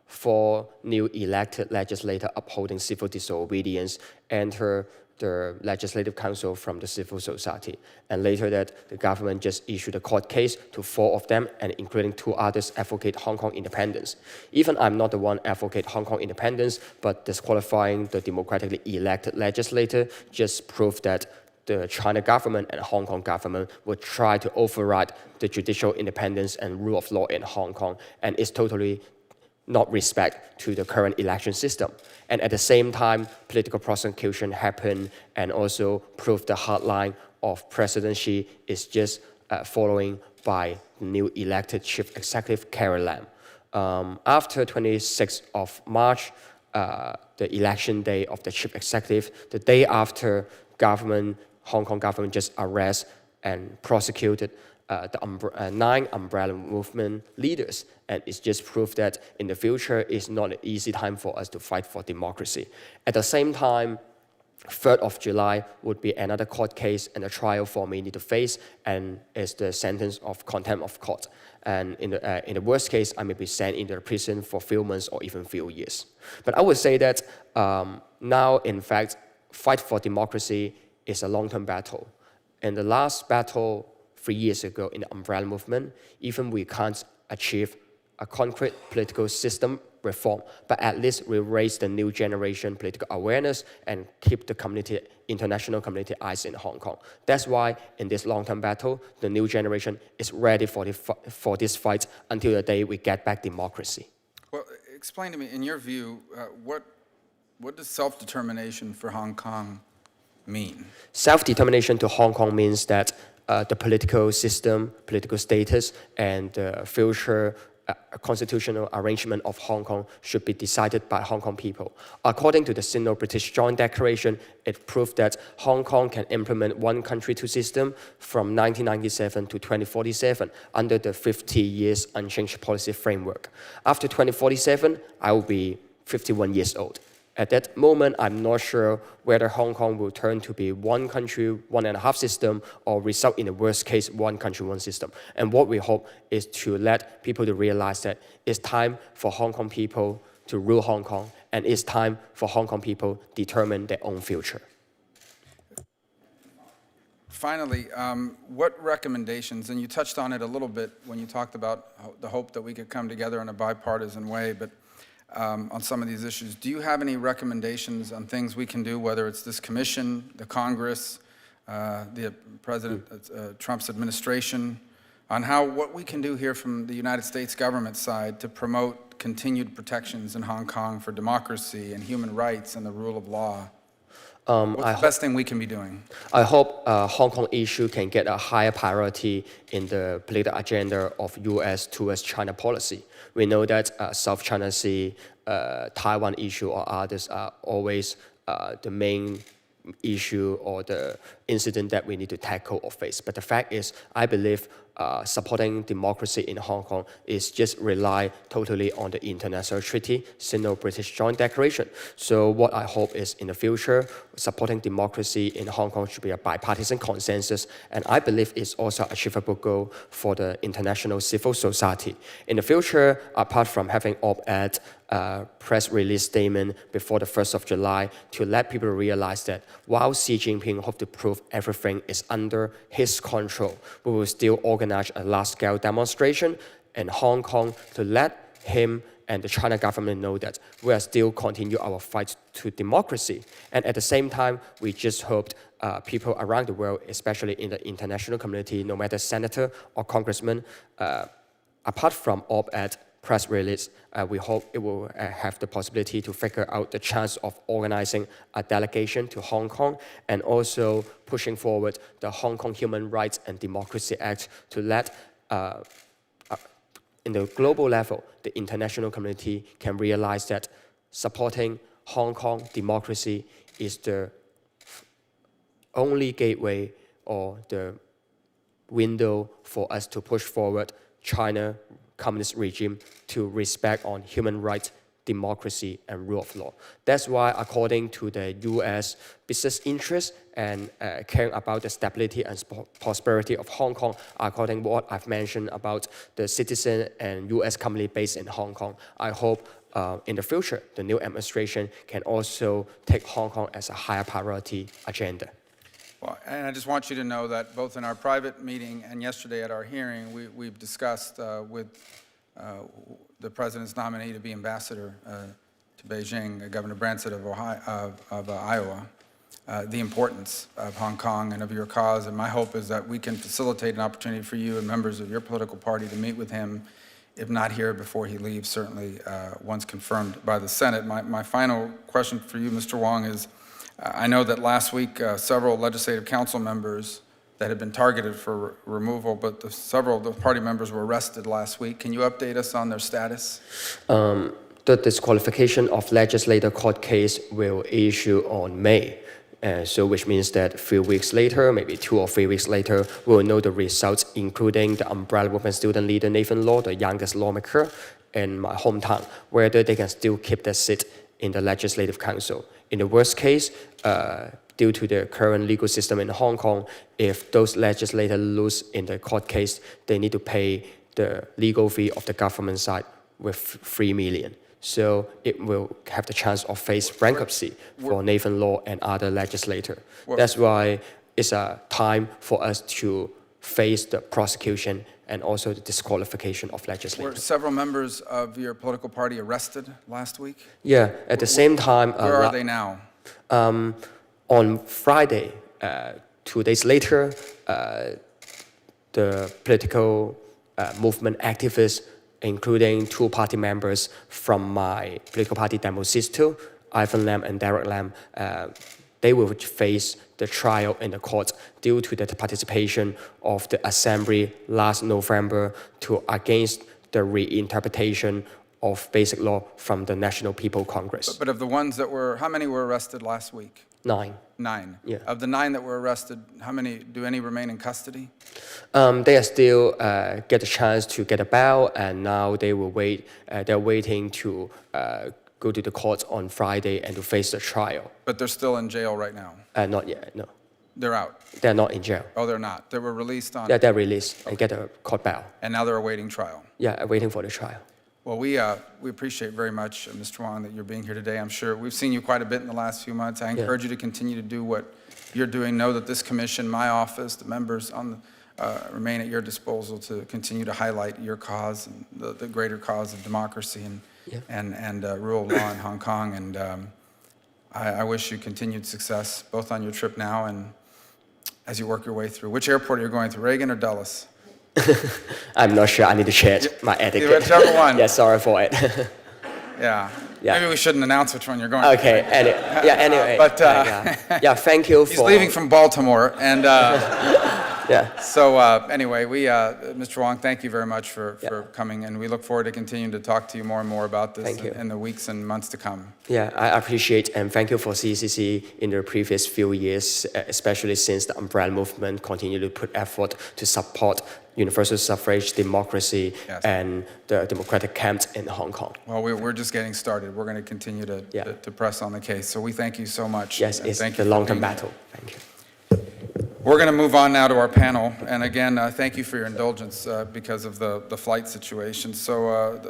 4 new elected legislators upholding civil disobedience enter the Legislative Council from the civil society. And later that, the government just issued a court case to 4 of them, and including 2 others advocate Hong Kong independence. Even I'm not the one advocate Hong Kong independence, but disqualifying the democratically elected legislator just proved that the China government and Hong Kong government will try to override the judicial independence and rule of law in Hong Kong, and it's totally not respect to the current election system. And at the same time, political prosecution happened and also proved the hardline of President Xi is just following by the new elected chief executive, Carrie Lam. After 26th of March, the election day of the chief executive, the day after Hong Kong government just arrested and prosecuted the 9 umbrella movement leaders. And it's just proof that in the future, it's not an easy time for us to fight for democracy. At the same time, 3rd of July would be another court case and a trial for me need to face, and it's the sentence of contempt of court. And in the worst case, I may be sent into prison for few months or even few years. But I would say that now, in fact, fight for democracy is a long-term battle. In the last battle 3 years ago in the umbrella movement, even we can't achieve a concrete political system reform, but at least we raise the new generation political awareness and keep the international community eyes in Hong Kong. That's why in this long-term battle, the new generation is ready for this fight until the day we get back democracy. Well, explain to me, in your view, what does self-determination for Hong Kong mean? Self-determination to Hong Kong means that the political system, political status, and the future constitutional arrangement of Hong Kong should be decided by Hong Kong people. According to the Sino-British Joint Declaration, it proved that Hong Kong can implement one country, 2 system from 1997 to 2047 under the 50 years unchanged policy framework. After 2047, I will be 51 years old. At that moment, I'm not sure whether Hong Kong will turn to be one country, 1.5 system, or result in the worst case, one country, one system. And what we hope is to let people to realize that it's time for Hong Kong people to rule Hong Kong, and it's time for Hong Kong people to determine their own future. Finally, what recommendations, and you touched on it a little bit when you talked about the hope that we could come together in a bipartisan way, but on some of these issues. Do you have any recommendations on things we can do, whether it's this commission, the Congress, the President Trump's administration, on what we can do here from the United States government side to promote continued protections in Hong Kong for democracy and human rights and the rule of law? What's the best thing we can be doing? I hope Hong Kong issue can get a higher priority in the political agenda of U.S. towards China policy. We know that South China Sea, Taiwan issue or others are always the main issue or the incident that we need to tackle or face. But the fact is, I believe supporting democracy in Hong Kong is just rely totally on the international treaty, Sino-British Joint Declaration. So what I hope is in the future, supporting democracy in Hong Kong should be a bipartisan consensus, and I believe it's also an achievable goal for the international civil society. In the future, apart from having op-ed, press release statement before the 1st of July to let people realize that while Xi Jinping hope to prove everything is under his control, we will still organize a large-scale demonstration in Hong Kong to let him and the China government know that we are still continue our fight to democracy. And at the same time, we just hoped people around the world, especially in the international community, no matter senator or congressman, apart from op-ed, press release, we hope it will have the possibility to figure out the chance of organizing a delegation to Hong Kong and also pushing forward the Hong Kong Human Rights and Democracy Act to let, in the global level, the international community can realize that supporting Hong Kong democracy is the only gateway or the window for us to push forward China communist regime to respect on human rights, democracy, and rule of law. That's why, according to the U.S. business interests and caring about the stability and prosperity of Hong Kong, according to what I've mentioned about the citizen and U.S. company based in Hong Kong, I hope in the future, the new administration can also take Hong Kong as a higher priority agenda. Well, and I just want you to know that both in our private meeting and yesterday at our hearing, we've discussed with the President's nominee to be ambassador to Beijing, Governor Branstad of Iowa, the importance of Hong Kong and of your cause. And my hope is that we can facilitate an opportunity for you and members of your political party to meet with him, if not here before he leaves, certainly once confirmed by the Senate. My final question for you, Mr. Wong, is I know that last week several legislative council members that had been targeted for removal, but several of the party members were arrested last week. Can you update us on their status? The disqualification of legislative court case will issue on May. So which means that a few weeks later, maybe 2 or 3 weeks later, we'll know the results, including the umbrella movement student leader Nathan Law, the youngest lawmaker in my hometown, whether they can still keep their seat in the Legislative Council. In the worst case, due to the current legal system in Hong Kong, if those legislators lose in the court case, they need to pay the legal fee of the government side with $3 million. So it will have the chance of face bankruptcy for Nathan Law and other legislators. That's why it's a time for us to face the prosecution and also the disqualification of legislators. Were several members of your political party arrested last week? Yeah, at the same time. Where are they now? On Friday, 2 days later, the political movement activists, including 2 party members from my political party, Demosisto, Ivan Lam and Derek Lam, they will face the trial in the court due to the participation of the assembly last November against the reinterpretation of basic law from the National People Congress. But of the ones that were, how many were arrested last week? 9. 9. Yeah. Of the 9 that were arrested, do any remain in custody? They are still get a chance to get a bail, and now they will wait. They're waiting to go to the court on Friday and to face the trial. But they're still in jail right now? Not yet, no. They're out? They're not in jail. Oh, they're not? They were released on? Yeah, they're released and get a court bail. And now they're awaiting trial? Yeah, waiting for the trial. Well, we appreciate very much, Mr. Wong, that you're being here today. I'm sure we've seen you quite a bit in the last few months. I encourage you to continue to do what you're doing. Know that this commission, my office, the members remain at your disposal to continue to highlight your cause and the greater cause of democracy and rule of law in Hong Kong. And I wish you continued success, both on your trip now and as you work your way through. Which airport are you going to, Reagan or Dulles? I'm not sure. I need to check my etiquette. Whichever one. Yeah, sorry for it. Yeah. Yeah. Maybe we shouldn't announce which one you're going Okay. to. Anyway. But yeah, thank you for. He's leaving from Baltimore, and yeah. So anyway, Mr. Wong, thank you very much for coming, and we look forward to continuing to talk to you more and more about this in the weeks and months to come. Yeah, I appreciate and thank you for CCC in the previous few years, especially since the umbrella movement continued to put effort to support universal suffrage, democracy, and the democratic camp in Hong Kong. Well, we're just getting started. We're going to continue to press on the case. So we thank you so much. Yes, it's the long-term battle. Thank you. We're going to move on now to our panel. And again, thank you for your indulgence because of the flight situation. So,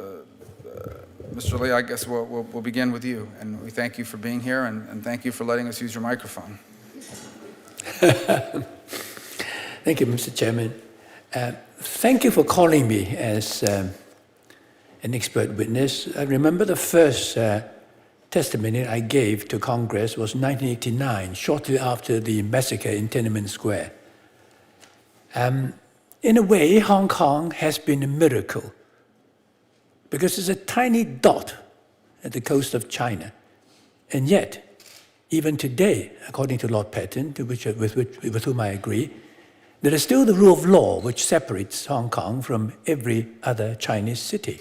Mr. Lee, I guess we'll begin with you. And we thank you for being here, and thank you for letting us use your microphone. Thank you, Mr. Chairman. Thank you for calling me as an expert witness. I remember the first testimony I gave to Congress was 1989, shortly after the massacre in Tiananmen Square. In a way, Hong Kong has been a miracle because it's a tiny dot at the coast of China. And yet, even today, according to Lord Patton, with whom I agree, there is still the rule of law which separates Hong Kong from every other Chinese city.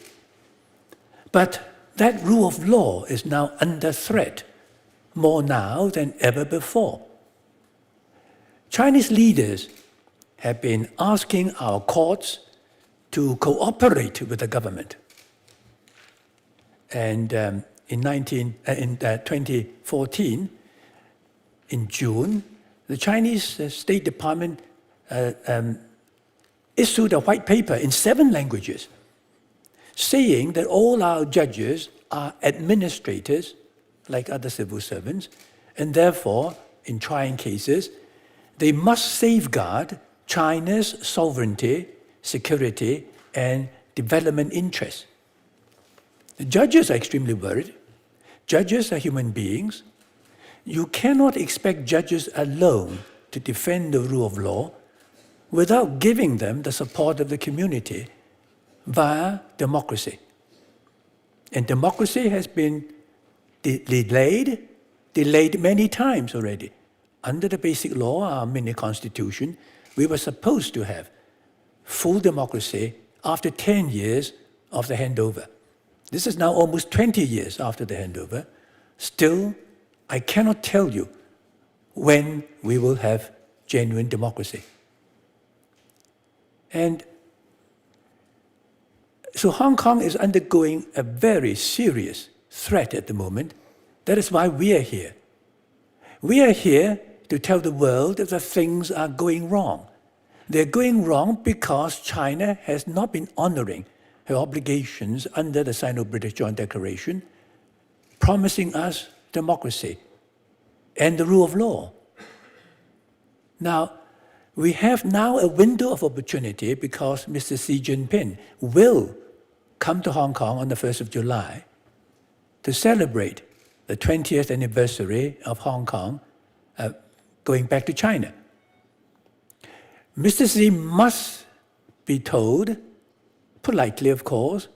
But that rule of law is now under threat, more now than ever before. Chinese leaders have been asking our courts to cooperate with the government. And in 2014, in June, the Chinese State Department issued a white paper in 7 languages saying that all our judges are administrators like other civil servants, and therefore, in trying cases, they must safeguard China's sovereignty, security, and development interests. The judges are extremely worried. Judges are human beings. You cannot expect judges alone to defend the rule of law without giving them the support of the community via democracy. And democracy has been delayed many times already. Under the basic law, our mini constitution, we were supposed to have full democracy after 10 years of the handover. This is now almost 20 years after the handover. Still, I cannot tell you when we will have genuine democracy. And so Hong Kong is undergoing a very serious threat at the moment. That is why we are here. We are here to tell the world that things are going wrong. They're going wrong because China has not been honoring her obligations under the Sino-British Joint Declaration, promising us democracy and the rule of law. Now, we have now a window of opportunity because Mr. Xi Jinping will come to Hong Kong on the 1st of July to celebrate the 20th anniversary of Hong Kong going back to China. Mr. Xi must be told, politely of course,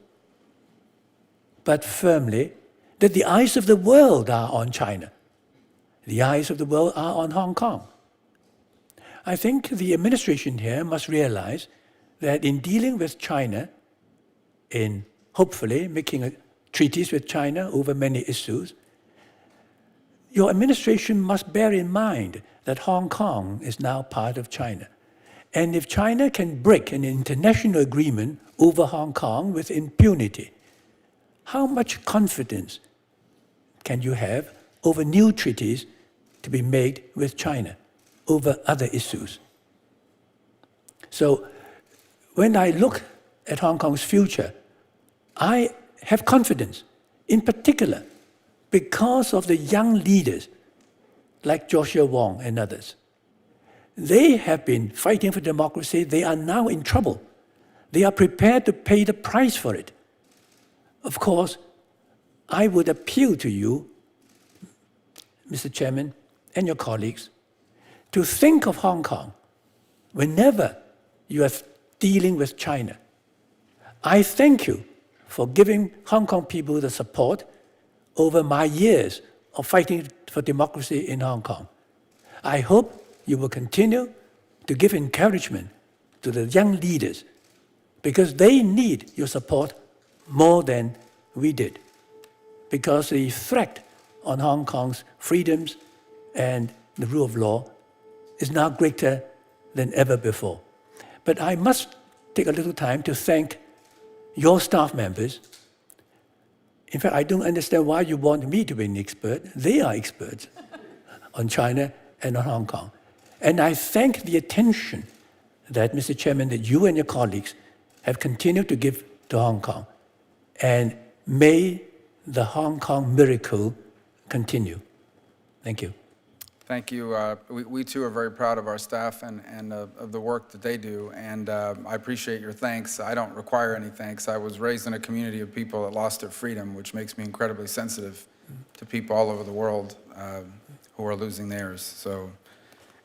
but firmly, that the eyes of the world are on China. The eyes of the world are on Hong Kong. I think the administration here must realize that in dealing with China, in hopefully making treaties with China over many issues, your administration must bear in mind that Hong Kong is now part of China. And if China can break an international agreement over Hong Kong with impunity, how much confidence can you have over new treaties to be made with China over other issues? So when I look at Hong Kong's future, I have confidence, in particular, because of the young leaders like Joshua Wong and others. They have been fighting for democracy. They are now in trouble. They are prepared to pay the price for it. Of course, I would appeal to you, Mr. Chairman, and your colleagues, to think of Hong Kong whenever you are dealing with China. I thank you for giving Hong Kong people the support over my years of fighting for democracy in Hong Kong. I hope you will continue to give encouragement to the young leaders because they need your support more than we did. Because the threat on Hong Kong's freedoms and the rule of law is now greater than ever before. But I must take a little time to thank your staff members. In fact, I don't understand why you want me to be an expert. They are experts on China and on Hong Kong. And I thank the attention that, Mr. Chairman, that you and your colleagues have continued to give to Hong Kong. And may the Hong Kong miracle continue. Thank you. Thank you. We too are very proud of our staff and of the work that they do, and I appreciate your thanks. I don't require any thanks. I was raised in a community of people that lost their freedom, which makes me incredibly sensitive to people all over the world who are losing theirs. So,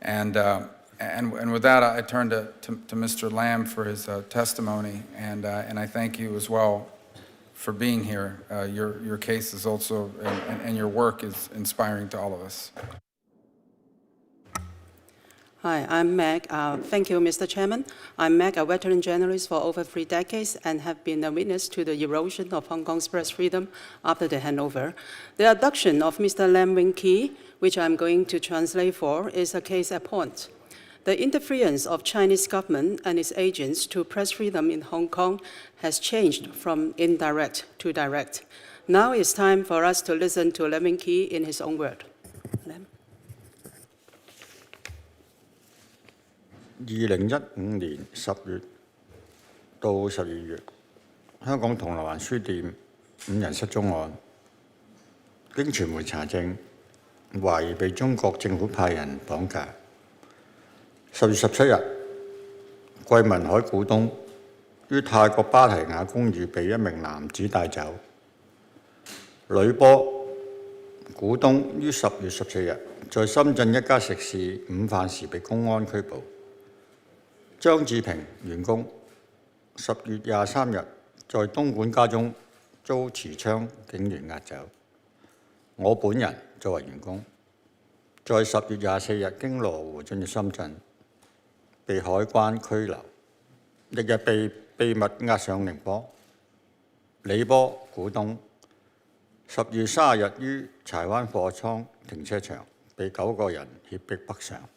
and with that, I turn to Mr. Lam for his testimony, and I thank you as well for being here. Your case is also, and your work is inspiring to all of us. Hi, I'm Meg. Thank you, Mr. Chairman. I'm Meg, a veteran journalist for over 3 decades and have been a witness to the erosion of Hong Kong's press freedom after the handover. The abduction of Mr. Lam Wing Kee, which I'm going to translate for, is a case at point. The interference of Chinese government and its agents to press freedom in Hong Kong has changed from indirect to direct. Now it's time for us to listen to Lam Wing Kee in his own word. Lam. 2015年10月到12月，香港銅鑼灣書店5人失蹤案，經傳媒查證，懷疑被中國政府派人綁架。10月17日，桂民海股東於泰國芭提雅公寓被一名男子帶走。呂波股東於10月14日在深圳一家食肆午飯時被公安拘捕。張志平員工10月23日在東莞家中遭持槍警員押走。我本人作為員工，在10月24日經羅湖進入深圳，被海關拘留，翌日被秘密押上寧波。李波股東10月30日於柴灣貨倉停車場被9個人脅迫北上。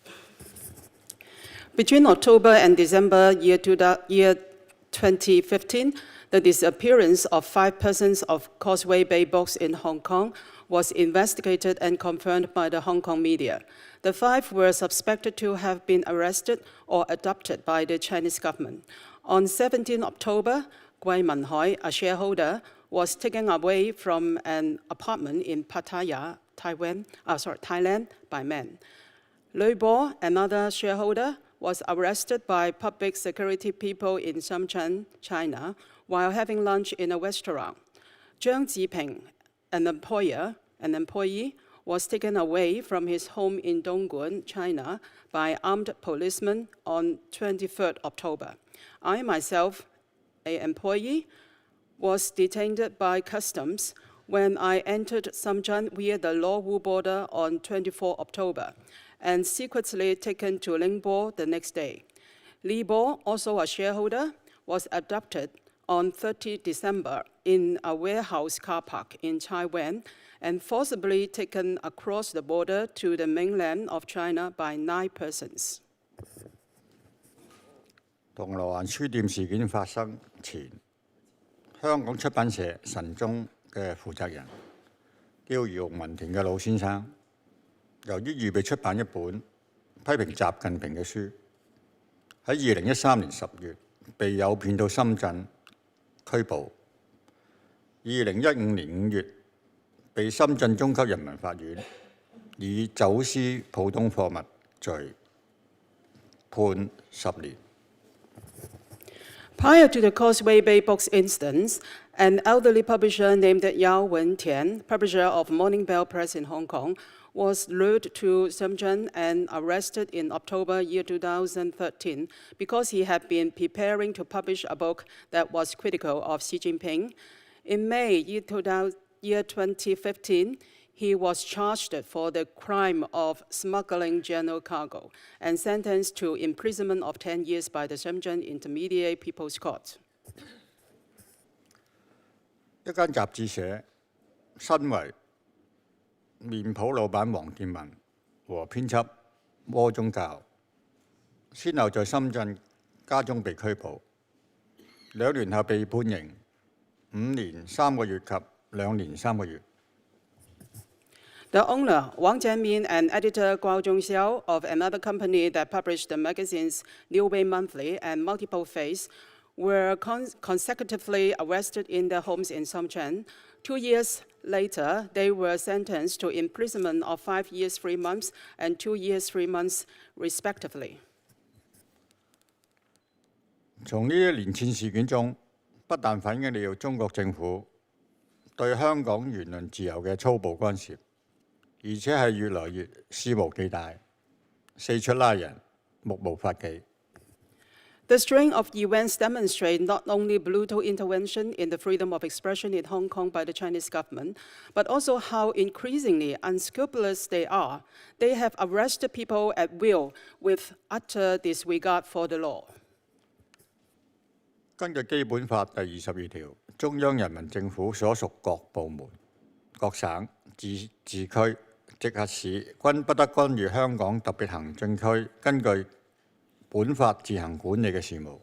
Between October and December year 2015, the disappearance of 5 persons of Causeway Bay Books in Hong Kong was investigated and confirmed by the Hong Kong media. The 5 were suspected to have been arrested or abducted by the Chinese government. On 17 October, Gui Minhai, a shareholder, was taken away from an apartment in Pattaya, Thailand, by men. Lui Bo, another shareholder, was arrested by public security people in Shenzhen, China, while having lunch in a restaurant. Zhang Jiping, an employee, was taken away from his home in Dongguan, China, by armed policemen on 23rd October. I myself, an employee, was detained by customs when I entered Shenzhen via the Luohu border on 24 October, and secretly taken to Ningbo the next day. Li Bo, also a shareholder, was abducted on 30 December in a warehouse car park in Taiwan and forcibly taken across the border to the mainland of China by 9 persons. 銅鑼灣書店事件發生前，香港出版社神宗嘅負責人叫姚文田嘅老先生，由於預備出版一本批評習近平嘅書，喺2013年10月被誘騙到深圳拘捕。2015年5月被深圳中級人民法院以走私普通貨物罪判10年。Prior to the Causeway Bay Books instance, an elderly publisher named Yao Wen-Tian, publisher of Morning Bell Press in Hong Kong, was lured to Shenzhen and arrested in October year 2013 because he had been preparing to publish a book that was critical of Xi Jinping. In May year 2015, he was charged for the crime of smuggling general cargo and sentenced to imprisonment of 10 years by the Shenzhen Intermediate People's Court. 一間雜誌社身為面譜老闆黃建文和編輯柯宗教，先後在深圳家中被拘捕，2年後被判刑5年3個月及2年3個月。The owner, Wang Jianmin, and editor Guo Zhongxiao of another company that published the magazines New Way Monthly and Multiple Face, were consecutively arrested in their homes in Shenzhen. 2 years later, they were sentenced to imprisonment of 5 years 3 months and 2 years 3 months, respectively. 從呢一連串事件中，不但反映了中國政府對香港言論自由嘅粗暴干涉，而且係越來越肆無忌憚，四出拉人，目無法紀。The string of events demonstrate not only brutal intervention in the freedom of expression in Hong Kong by the Chinese government, but also how increasingly unscrupulous they are. They have arrested people at will with utter disregard for the law. 根據基本法第22條，中央人民政府所屬各部門、各省、自治區、直轄市均不得干預香港特別行政區根據本法自行管理嘅事務。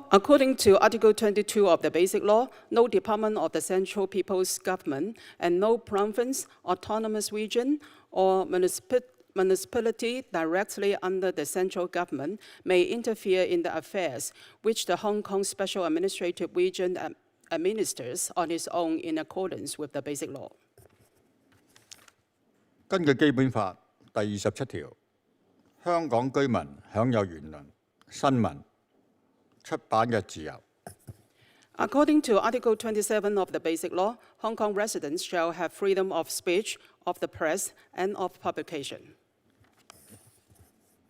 According to Article 22 of the Basic Law, no department of the Central People's Government and no province, autonomous region, or municipality directly under the central government may interfere in the affairs which the Hong Kong Special Administrative Region administers on its own in accordance with the Basic Law. 根據基本法第27條，香港居民享有言論、新聞、出版嘅自由。 According to Article 27 of the Basic Law, Hong Kong residents shall have freedom of speech, of the press, and of publication.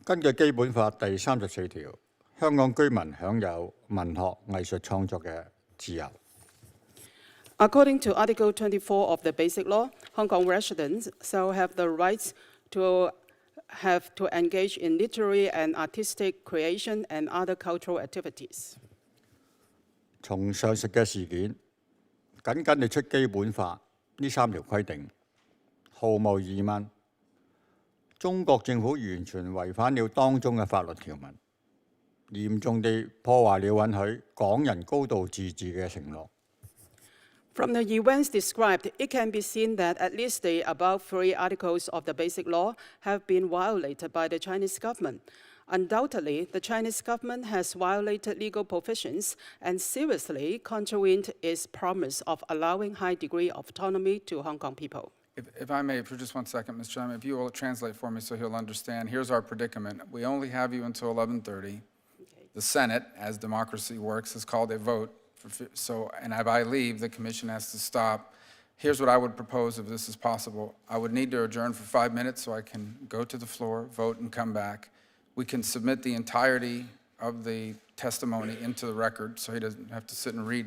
根據基本法第34條，香港居民享有文學藝術創作嘅自由。 According to Article 24 of the Basic Law, Hong Kong residents shall have the rights to engage in literary and artistic creation and other cultural activities. 從上述嘅事件，僅列出基本法呢3條規定，毫無疑問，中國政府完全違反了當中嘅法律條文，嚴重地破壞了允許港人高度自治嘅承諾。 From the events described, it can be seen that at least the above 3 articles of the Basic Law have been violated by the Chinese government. Undoubtedly, the Chinese government has violated legal provisions and seriously contravened its promise of allowing high degree of autonomy to Hong Kong people. If I may, for just 1 second, Mr. Chairman, if you will translate for me so he'll understand. Here's our predicament. We only have you until 11:30. Okay. The Senate, as democracy works, has called a vote. And if I leave, the commission has to stop. Here's what I would propose if this is possible. I would need to adjourn for 5 minutes so I can go to the floor, vote, and come back. We can submit the entirety of the testimony into the record so he doesn't have to sit and read.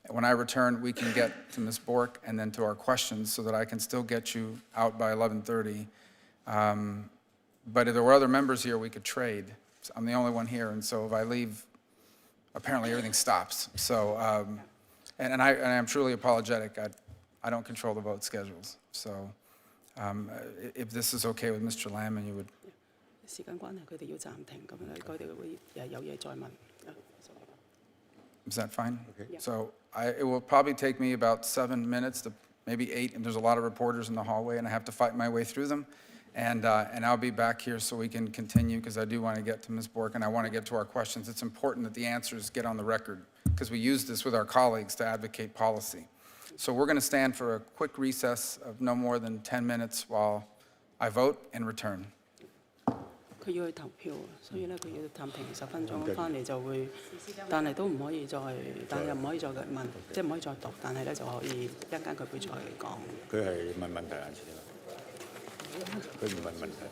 When I return, we can get to Ms. Bork and then to our questions so that I can still get you out by 11:30. But if there were other members here, we could trade. I'm the only one here, and so if I leave, apparently everything stops. So, and I'm truly apologetic. I don't control the vote schedules. So, if this is okay with Mr. Lam, and you would. 時間關係，佢哋要暫停，咁佢哋會有嘢再問。Is that fine? Okay. Yeah. So it will probably take me about 7 minutes to maybe 8, and there's a lot of reporters in the hallway, and I have to fight my way through them. And I'll be back here so we can continue, because I do want to get to Ms. Bork and I want to get to our questions. It's important that the answers get on the record, because we use this with our colleagues to advocate policy. So we're going to stand for a quick recess of no more than 10 minutes while I vote and return. 佢要去投票，所以咧佢要暫停10分鐘，翻嚟就會，但係都唔可以再，但係又唔可以再問，即係唔可以再讀，但係咧就可以一陣間佢會再講。佢係問問題還是點啊？佢唔問問題。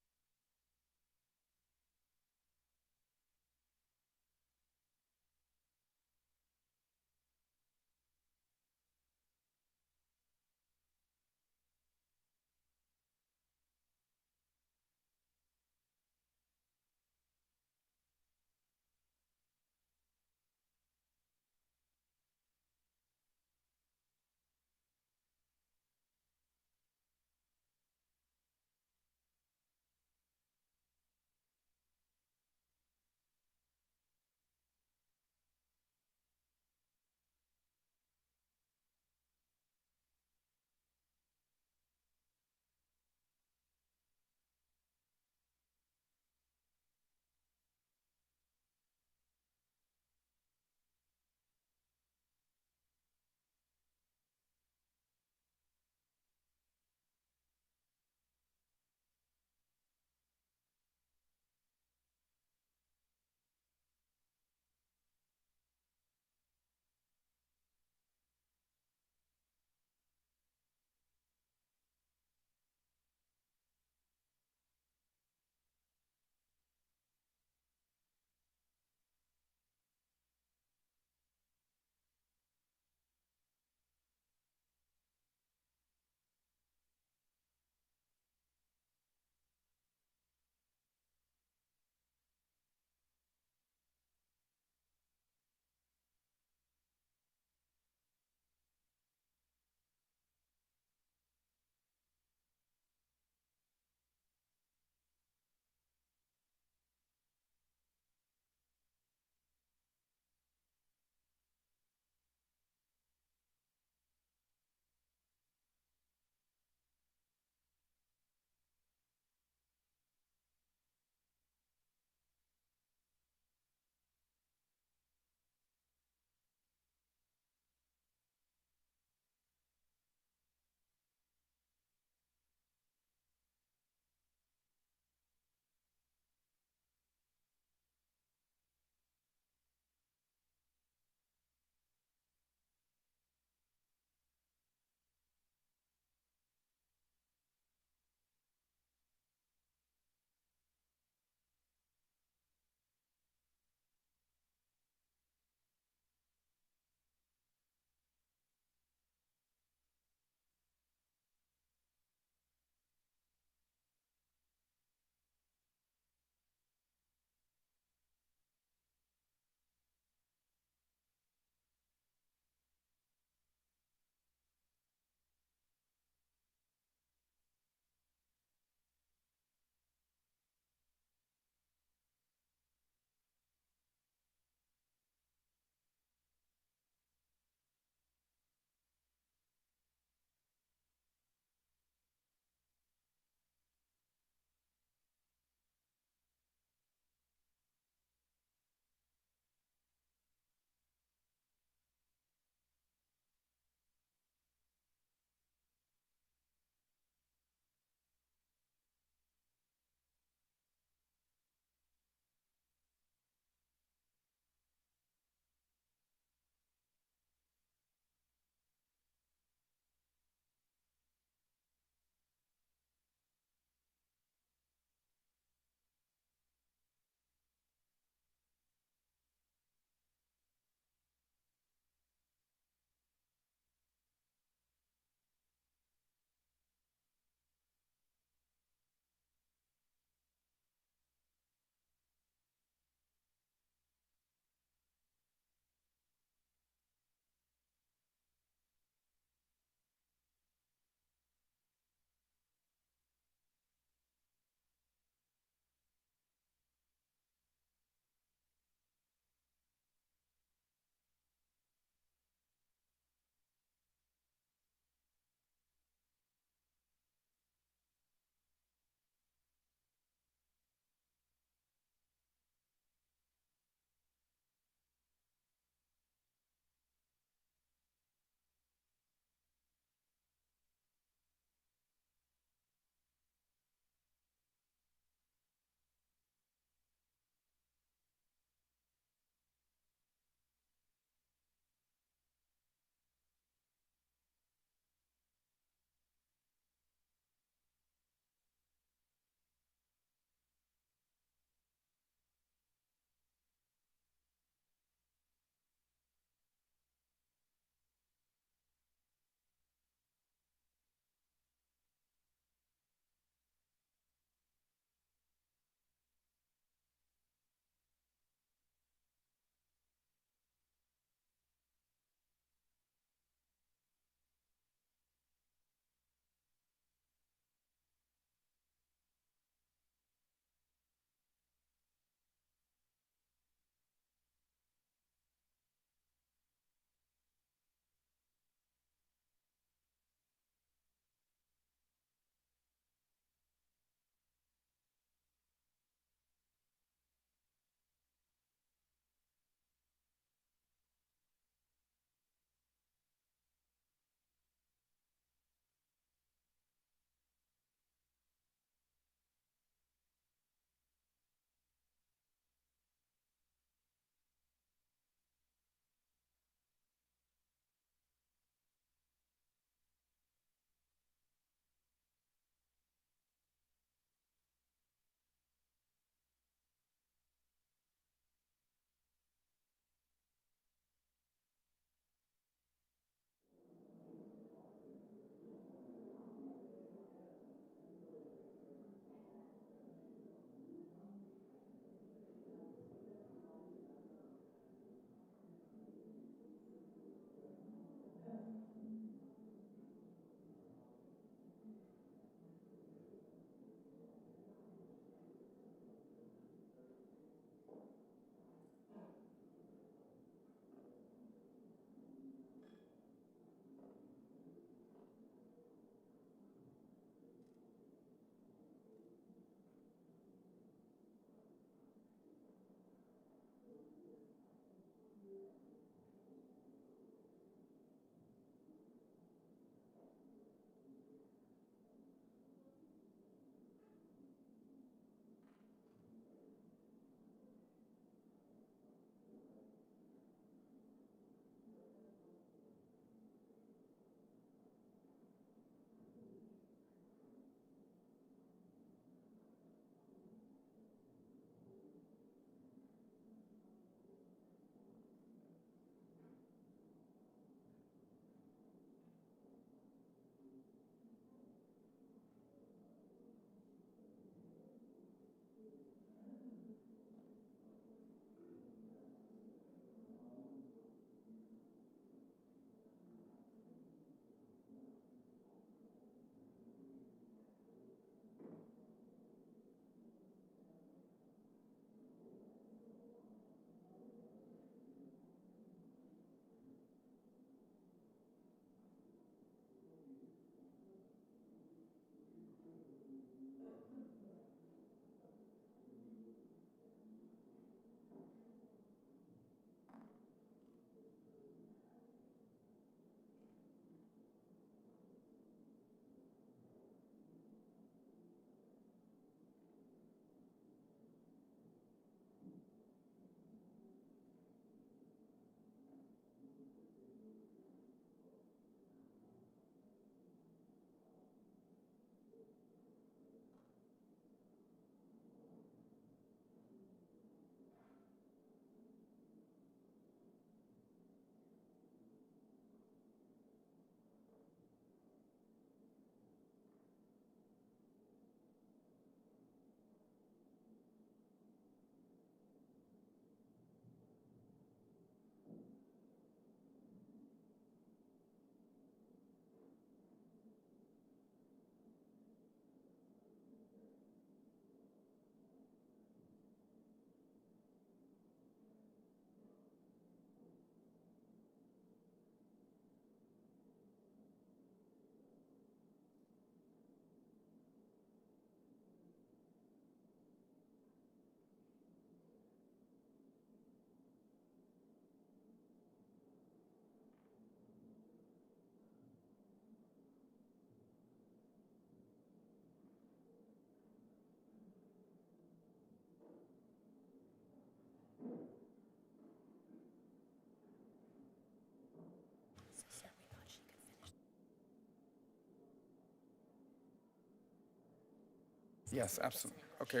Yes, absolutely. Okay,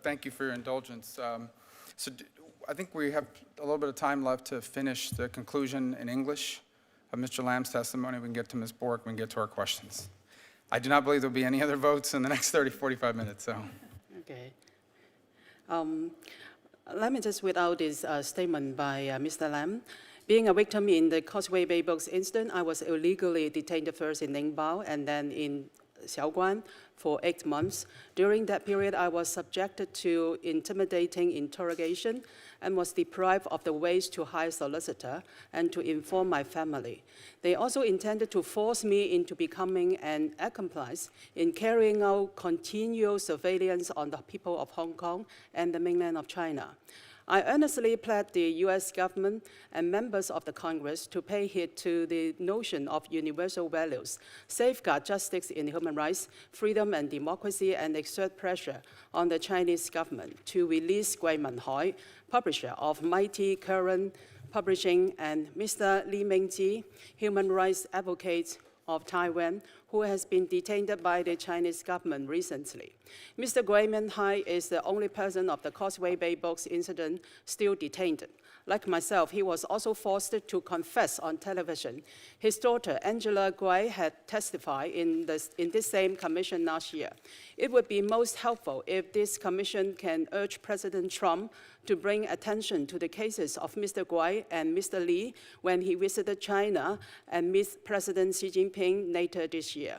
thank you for your indulgence. I think we have a little bit of time left to finish the conclusion in English of Mr. Lam's testimony. We can get to Ms. Bork, we can get to our questions. I do not believe there'll be any other votes in the next 30, 45 minutes, so. Okay. Let me just read out this statement by Mr. Lam. Being a victim in the Causeway Bay Books incident, I was illegally detained first in Ningbo and then in Xiaoguan for 8 months. During that period, I was subjected to intimidating interrogation and was deprived of the ways to hire a solicitor and to inform my family. They also intended to force me into becoming an accomplice in carrying out continual surveillance on the people of Hong Kong and the mainland of China. I earnestly plead the U.S. government and members of the Congress to pay heed to the notion of universal values, safeguard justice in human rights, freedom and democracy, and exert pressure on the Chinese government to release Gui Minhai, publisher of Mighty Current Publishing, and Mr. Li Mingji, human rights advocate of Taiwan, who has been detained by the Chinese government recently. Mr. Gui Minhai is the only person of the Causeway Bay Books incident still detained. Like myself, he was also forced to confess on television. His daughter, Angela Gui, had testified in this same commission last year. It would be most helpful if this commission can urge President Trump to bring attention to the cases of Mr. Gui and Mr. Li when he visited China and met President Xi Jinping later this year.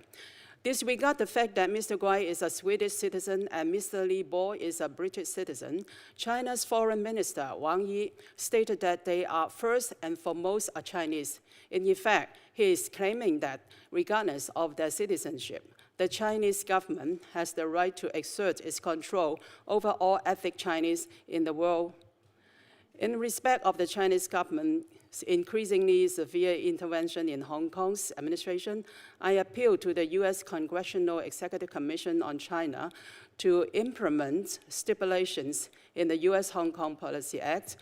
Disregard the fact that Mr. Gui is a Swedish citizen and Mr. Li Bo is a British citizen. China's Foreign Minister, Wang Yi, stated that they are first and foremost a Chinese. In effect, he is claiming that regardless of their citizenship, the Chinese government has the right to exert its control over all ethnic Chinese in the world. In respect of the Chinese government's increasingly severe intervention in Hong Kong's administration, I appeal to the U.S. Congressional-Executive Commission on China to implement stipulations in the U.S.-Hong Kong Policy Act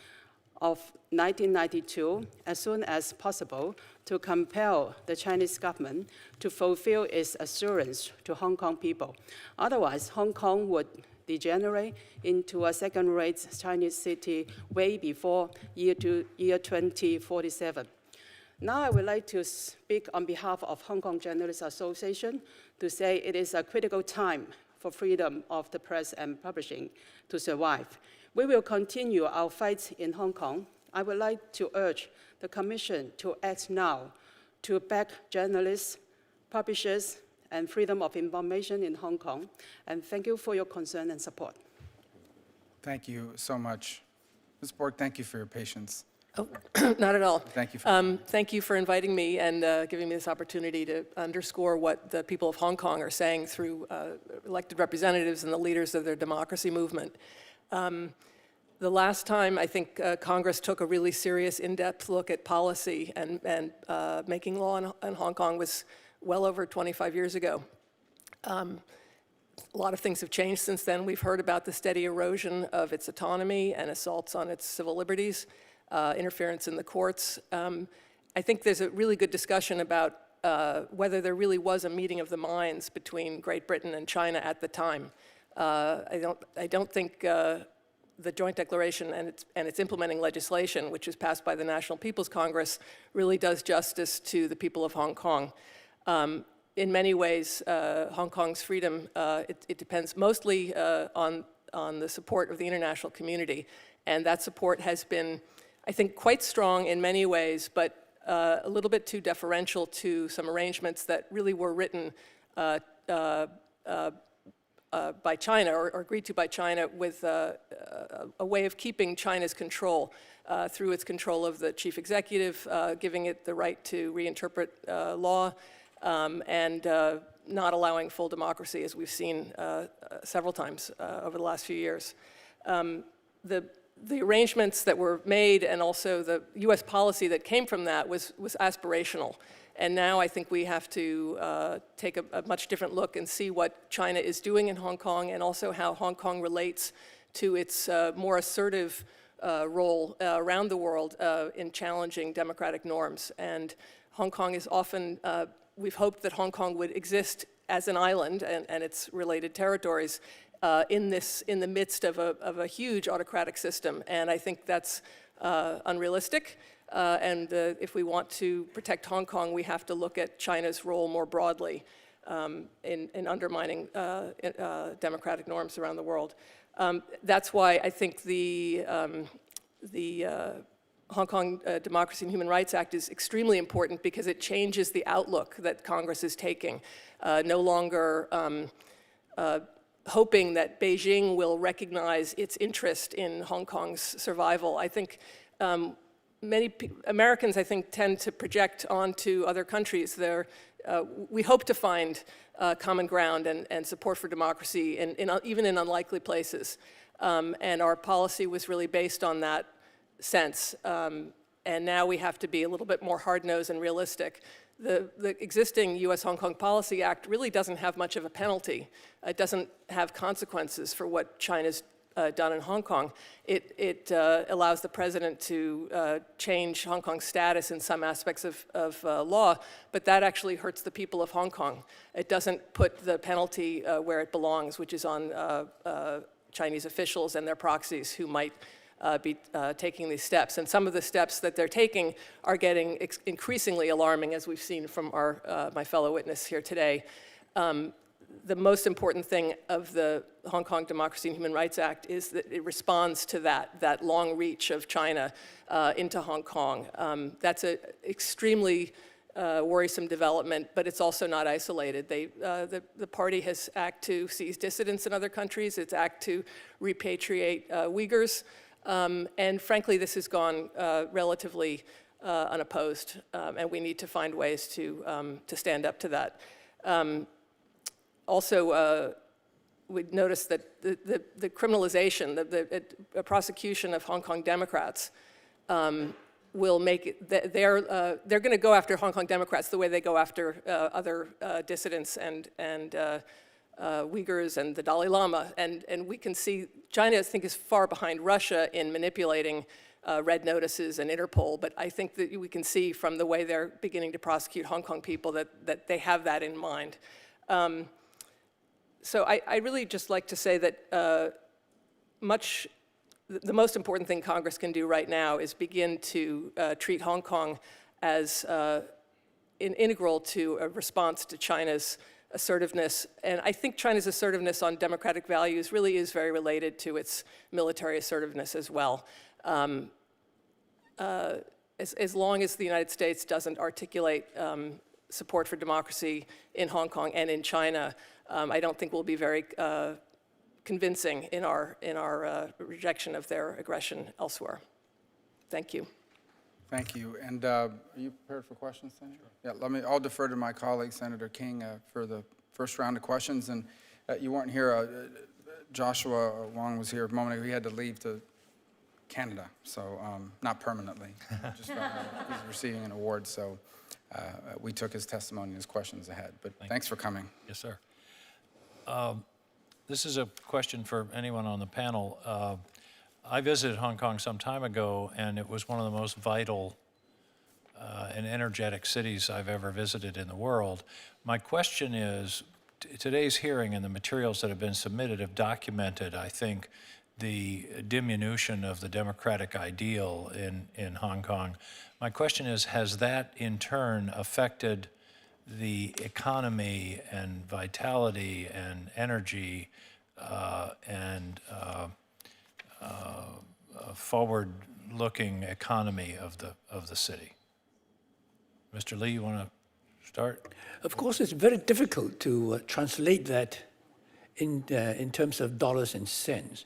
of 1992 as soon as possible to compel the Chinese government to fulfill its assurance to Hong Kong people. Otherwise, Hong Kong would degenerate into a second-rate Chinese city way before year 2047. Now I would like to speak on behalf of Hong Kong Journalists Association to say it is a critical time for freedom of the press and publishing to survive. We will continue our fight in Hong Kong. I would like to urge the Commission to act now to back journalists, publishers, and freedom of information in Hong Kong. And thank you for your concern and support. Thank you so much. Ms. Bork, thank you for your patience. Oh, not at all. Thank you. Thank you for inviting me and giving me this opportunity to underscore what the people of Hong Kong are saying through elected representatives and the leaders of their democracy movement. The last time I think Congress took a really serious, in-depth look at policy and making law in Hong Kong was well over 25 years ago. A lot of things have changed since then. We've heard about the steady erosion of its autonomy and assaults on its civil liberties, interference in the courts. I think there's a really good discussion about whether there really was a meeting of the minds between Great Britain and China at the time. I don't think the Joint Declaration and its implementing legislation, which was passed by the National People's Congress, really does justice to the people of Hong Kong. In many ways, Hong Kong's freedom, it depends mostly on the support of the international community. And that support has been, I think, quite strong in many ways, but a little bit too deferential to some arrangements that really were written by China or agreed to by China with a way of keeping China's control through its control of the chief executive, giving it the right to reinterpret law, and not allowing full democracy, as we've seen several times over the last few years. The arrangements that were made and also the U.S. policy that came from that was aspirational. And now I think we have to take a much different look and see what China is doing in Hong Kong and also how Hong Kong relates to its more assertive role around the world in challenging democratic norms. And Hong Kong is often, we've hoped that Hong Kong would exist as an island and its related territories in the midst of a huge autocratic system. And I think that's unrealistic. And if we want to protect Hong Kong, we have to look at China's role more broadly in undermining democratic norms around the world. That's why I think the Hong Kong Democracy and Human Rights Act is extremely important because it changes the outlook that Congress is taking. No longer hoping that Beijing will recognize its interest in Hong Kong's survival. I think many Americans, I think, tend to project onto other countries. We hope to find common ground and support for democracy, even in unlikely places. And our policy was really based on that sense. And now we have to be a little bit more hard-nosed and realistic. The existing U.S.-Hong Kong Policy Act really doesn't have much of a penalty. It doesn't have consequences for what China's done in Hong Kong. It allows the president to change Hong Kong's status in some aspects of law, but that actually hurts the people of Hong Kong. It doesn't put the penalty where it belongs, which is on Chinese officials and their proxies who might be taking these steps. And some of the steps that they're taking are getting increasingly alarming, as we've seen from my fellow witness here today. The most important thing of the Hong Kong Democracy and Human Rights Act is that it responds to that long reach of China into Hong Kong. That's an extremely worrisome development, but it's also not isolated. The party has act to seize dissidents in other countries. It's act to repatriate Uyghurs. And frankly, this has gone relatively unopposed, and we need to find ways to stand up to that. Also, we noticed that the criminalization, the prosecution of Hong Kong Democrats will make it, they're going to go after Hong Kong Democrats the way they go after other dissidents and Uyghurs and the Dalai Lama. And we can see China, I think, is far behind Russia in manipulating red notices and Interpol, but I think that we can see from the way they're beginning to prosecute Hong Kong people that they have that in mind. So I really just like to say that the most important thing Congress can do right now is begin to treat Hong Kong as integral to a response to China's assertiveness. And I think China's assertiveness on democratic values really is very related to its military assertiveness as well. As long as the United States doesn't articulate support for democracy in Hong Kong and in China, I don't think we'll be very convincing in our rejection of their aggression elsewhere. Thank you. Thank you. And are you prepared for questions, Senator? Sure. Yeah, I'll defer to my colleague, Senator King, for the first round of questions. And you weren't here. Joshua Wong was here a moment ago. He had to leave to Canada, so not permanently. Just he's receiving an award, so we took his testimony and his questions ahead. But thanks for coming. Yes, sir. This is a question for anyone on the panel. I visited Hong Kong some time ago, and it was one of the most vital and energetic cities I've ever visited in the world. My question is, today's hearing and the materials that have been submitted have documented, I think, the diminution of the democratic ideal in Hong Kong. My question is, has that in turn affected the economy and vitality and energy and forward-looking economy of the city? Mr. Lee, you want to start? Of course, it's very difficult to translate that in terms of dollars and cents,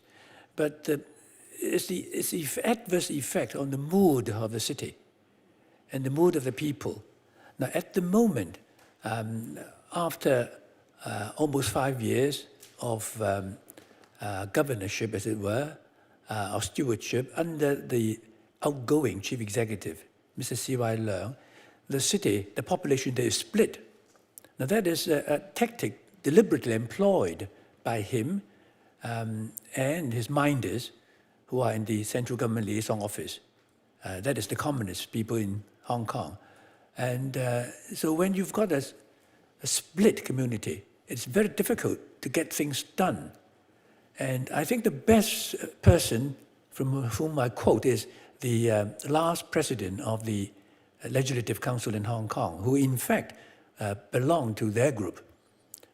but it's the adverse effect on the mood of the city and the mood of the people. Now, at the moment, after almost 5 years of governorship, as it were, of stewardship under the outgoing chief executive, Mr. C.Y. Leung, the city, the population there is split. Now that is a tactic deliberately employed by him and his minders who are in the Central Government Liaison Office. That is the communist people in Hong Kong. And so when you've got a split community, it's very difficult to get things done. And I think the best person from whom I quote is the last president of the Legislative Council in Hong Kong, who in fact belonged to their group,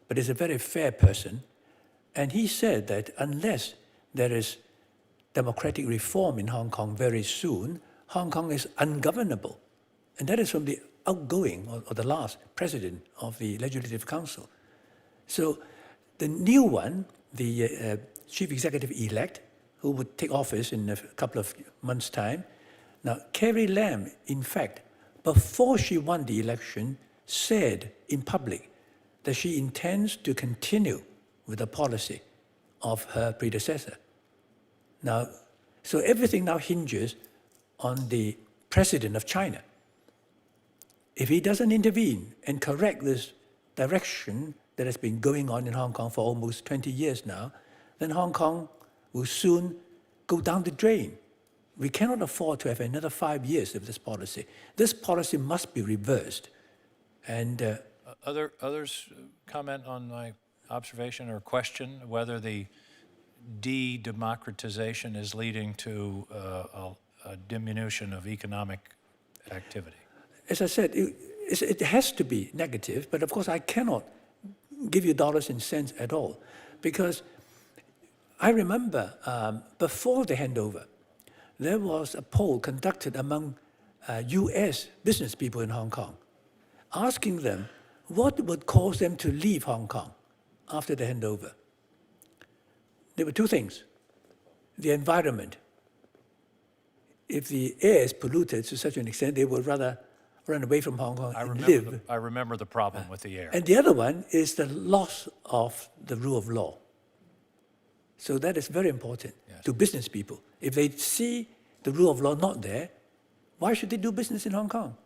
but is a very fair person. And he said that unless there is democratic reform in Hong Kong very soon, Hong Kong is ungovernable. And that is from the outgoing or the last president of the Legislative Council. So the new one, the chief executive-elect, who would take office in a couple of months' time. Now, Carrie Lam, in fact, before she won the election, said in public that she intends to continue with the policy of her predecessor. Now, so everything now hinges on the president of China. If he doesn't intervene and correct this direction that has been going on in Hong Kong for almost 20 years now, then Hong Kong will soon go down the drain. We cannot afford to have another 5 years of this policy. This policy must be reversed. And others comment on my observation or question whether the de-democratization is leading to a diminution of economic activity. As I said, it has to be negative, but of course I cannot give you dollars and cents at all, because I remember before the handover, there was a poll conducted among US business people in Hong Kong, asking them what would cause them to leave Hong Kong after the handover. There were two things. The environment. If the air is polluted to such an extent, they would rather run away from Hong Kong and live. I remember the problem with the air. And the other one is the loss of the rule of law. So that is very important to business people. If they see the rule of law not there, why should they do business in Hong Kong?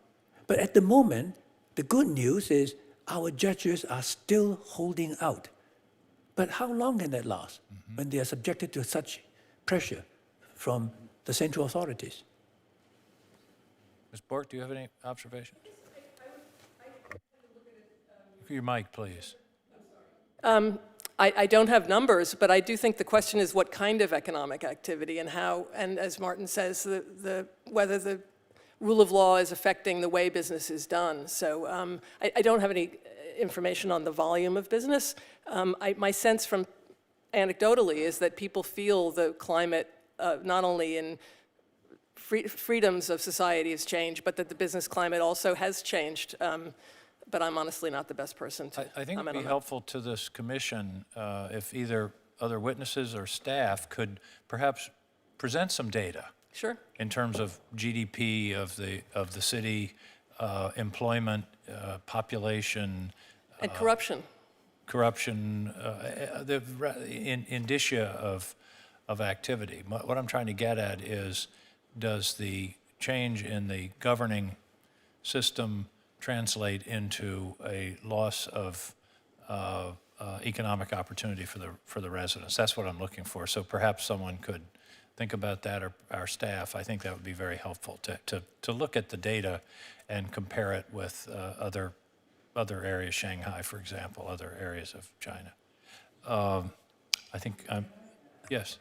But at the moment, the good news is our judges are still holding out. But how long can that last when they are subjected to such pressure from the central authorities? Ms. Bork, do you have any observations? Your mic, please. I don't have numbers, but I do think the question is what kind of economic activity and how, and as Martin says, whether the rule of law is affecting the way business is done. So I don't have any information on the volume of business. My sense from anecdotally is that people feel the climate not only in freedoms of society has changed, but that the business climate also has changed. But I'm honestly not the best person to I think it would be on helpful to this commission if either other witnesses or staff could perhaps present some data. Sure. In terms of GDP of the city, employment, population, and corruption. Corruption, the indicia of activity. What I'm trying to get at is, does the change in the governing system translate into a loss of economic opportunity for the residents? That's what I'm looking for. So perhaps someone could think about that, or our staff. I think that would be very helpful to look at the data and compare it with other areas, Shanghai, for example, other areas of China. I think, yes.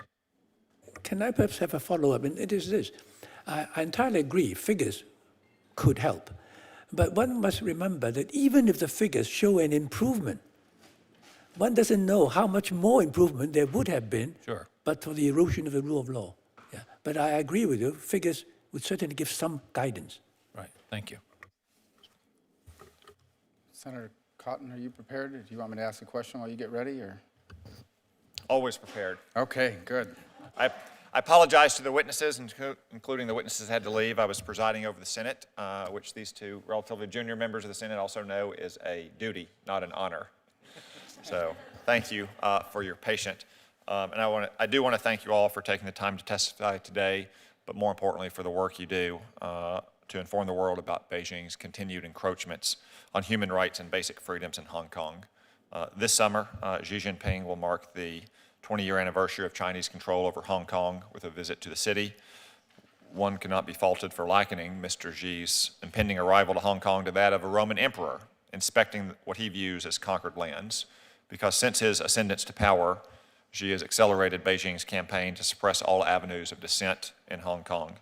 Can I perhaps have a follow-up? And it is this. I entirely agree, figures could help. But one must remember that even if the figures show an improvement, one doesn't know how much more improvement there would have been, but for the erosion of the rule of law. Yeah. But I agree with you, figures would certainly give some guidance. Right, thank you. Senator Cotton, are you prepared? Do you want me to ask a question while you get ready, or? Always prepared. Okay, good. I apologize to the witnesses, including the witnesses had to leave. I was presiding over the Senate, which these two relatively junior members of the Senate also know is a duty, not an honor. So thank you for your patience. And I do want to thank you all for taking the time to testify today, but more importantly for the work you do to inform the world about Beijing's continued encroachments on human rights and basic freedoms in Hong Kong. This summer, Xi Jinping will mark the 20-year anniversary of Chinese control over Hong Kong with a visit to the city. One cannot be faulted for likening Mr. Xi's impending arrival to Hong Kong to that of a Roman emperor inspecting what he views as conquered lands. because since his ascendance to power, Xi has accelerated Beijing's campaign to suppress all avenues of dissent in Hong Kong.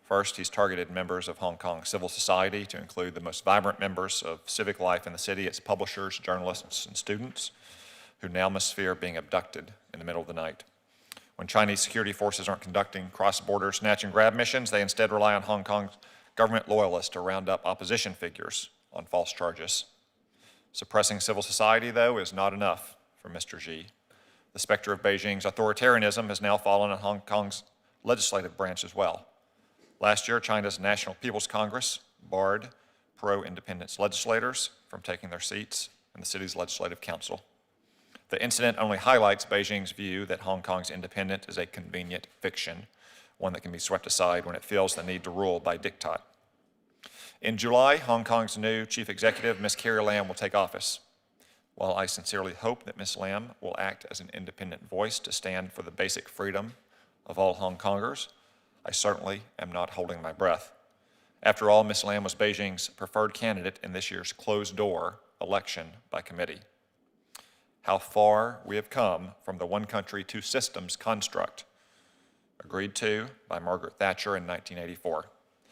First, he's targeted members of Hong Kong civil society, to include the most vibrant members of civic life in the city, its publishers, journalists, and students, who now must fear being abducted in the middle of the night. When Chinese security forces aren't conducting cross-border snatch and grab missions, they instead rely on Hong Kong's government loyalists to round up opposition figures on false charges. Suppressing civil society, though, is not enough for Mr. Xi. The specter of Beijing's authoritarianism has now fallen on Hong Kong's legislative branch as well. Last year, China's National People's Congress barred pro-independence legislators from taking their seats in the city's legislative council. The incident only highlights Beijing's view that Hong Kong's independence is a convenient fiction, one that can be swept aside when it feels the need to rule by diktat. In July, Hong Kong's new chief executive, Ms. Carrie Lam, will take office. While I sincerely hope that Ms. Lam will act as an independent voice to stand for the basic freedom of all Hong Kongers, I certainly am not holding my breath. After all, Ms. Lam was Beijing's preferred candidate in this year's closed-door election by committee. How far we have come from the one country, two systems construct agreed to by Margaret Thatcher in 1984.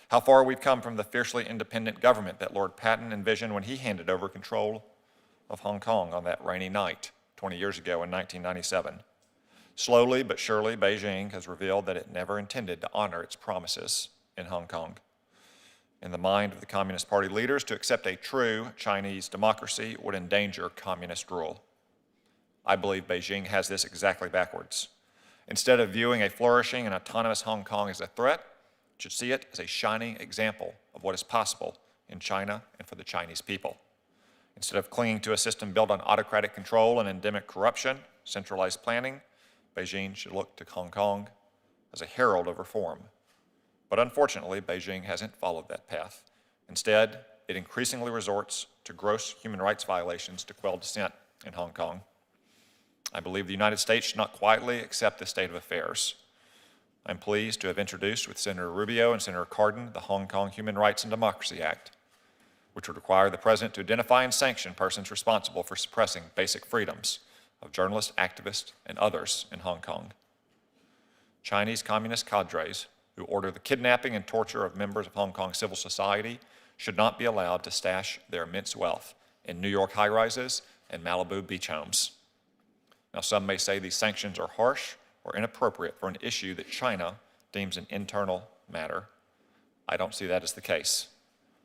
How far we've come from the fiercely independent government that Lord Patton envisioned when he handed over control of Hong Kong on that rainy night 20 years ago in 1997. Slowly but surely, Beijing has revealed that it never intended to honor its promises in Hong Kong. In the mind of the Communist Party leaders, to accept a true Chinese democracy would endanger communist rule. I believe Beijing has this exactly backwards. Instead of viewing a flourishing and autonomous Hong Kong as a threat, it should see it as a shining example of what is possible in China and for the Chinese people. Instead of clinging to a system built on autocratic control and endemic corruption, centralized planning, Beijing should look to Hong Kong as a herald of reform. But unfortunately, Beijing hasn't followed that path. Instead, it increasingly resorts to gross human rights violations to quell dissent in Hong Kong. I believe the United States should not quietly accept this state of affairs. I'm pleased to have introduced with Senator Rubio and Senator Cardin the Hong Kong Human Rights and Democracy Act, which would require the President to identify and sanction persons responsible for suppressing basic freedoms of journalists, activists, and others in Hong Kong. Chinese communist cadres who order the kidnapping and torture of members of Hong Kong civil society should not be allowed to stash their immense wealth in New York high-rises and Malibu beach homes. Now, some may say these sanctions are harsh or inappropriate for an issue that China deems an internal matter. I don't see that as the case.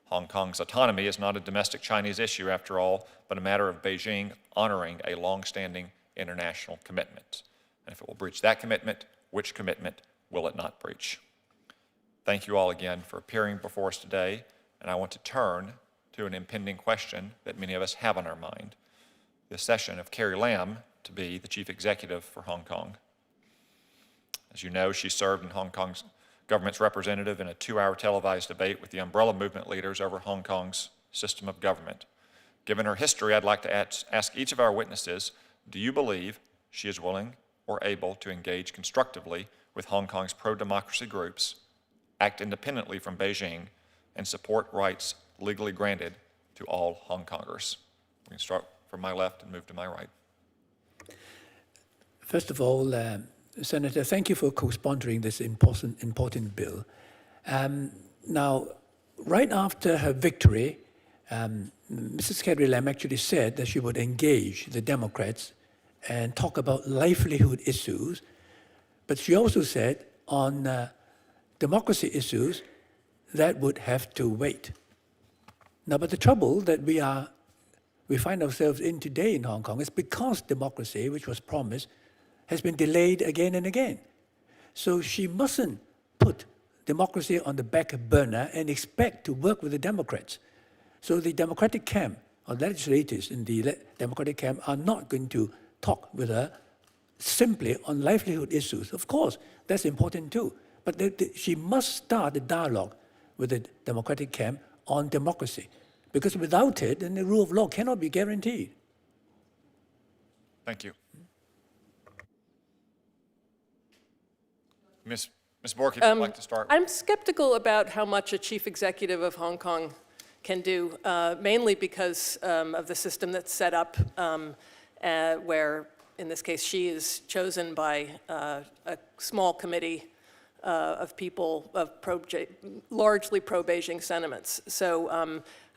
Hong Kong's autonomy is not a domestic Chinese issue, after all, but a matter of Beijing honoring a long-standing international commitment. And if it will breach that commitment, which commitment will it not breach? Thank you all again for appearing before us today, and I want to turn to an impending question that many of us have on our mind: the accession of Carrie Lam to be the chief executive for Hong Kong. As you know, she served in Hong Kong's government's representative in a 2-hour televised debate with the umbrella movement leaders over Hong Kong's system of government. Given her history, I'd like to ask each of our witnesses, do you believe she is willing or able to engage constructively with Hong Kong's pro-democracy groups, act independently from Beijing, and support rights legally granted to all Hong Kongers? We can start from my left and move to my right. First of all, Senator, thank you for co-sponsoring this important bill. Now, right after her victory, Mrs. Carrie Lam actually said that she would engage the Democrats and talk about livelihood issues, but she also said on democracy issues that would have to wait. Now, but the trouble that we find ourselves in today in Hong Kong is because democracy, which was promised, has been delayed again and again. So she mustn't put democracy on the back burner and expect to work with the Democrats. So the Democratic camp, or legislators in the Democratic camp, are not going to talk with her simply on livelihood issues. Of course, that's important too. But she must start a dialogue with the Democratic camp on democracy, because without it, then the rule of law cannot be guaranteed. Thank you. Ms. Bork, if you'd like to start. I'm skeptical about how much a chief executive of Hong Kong can do, mainly because of the system that's set up where, in this case, she is chosen by a small committee of people of largely pro-Beijing sentiments. So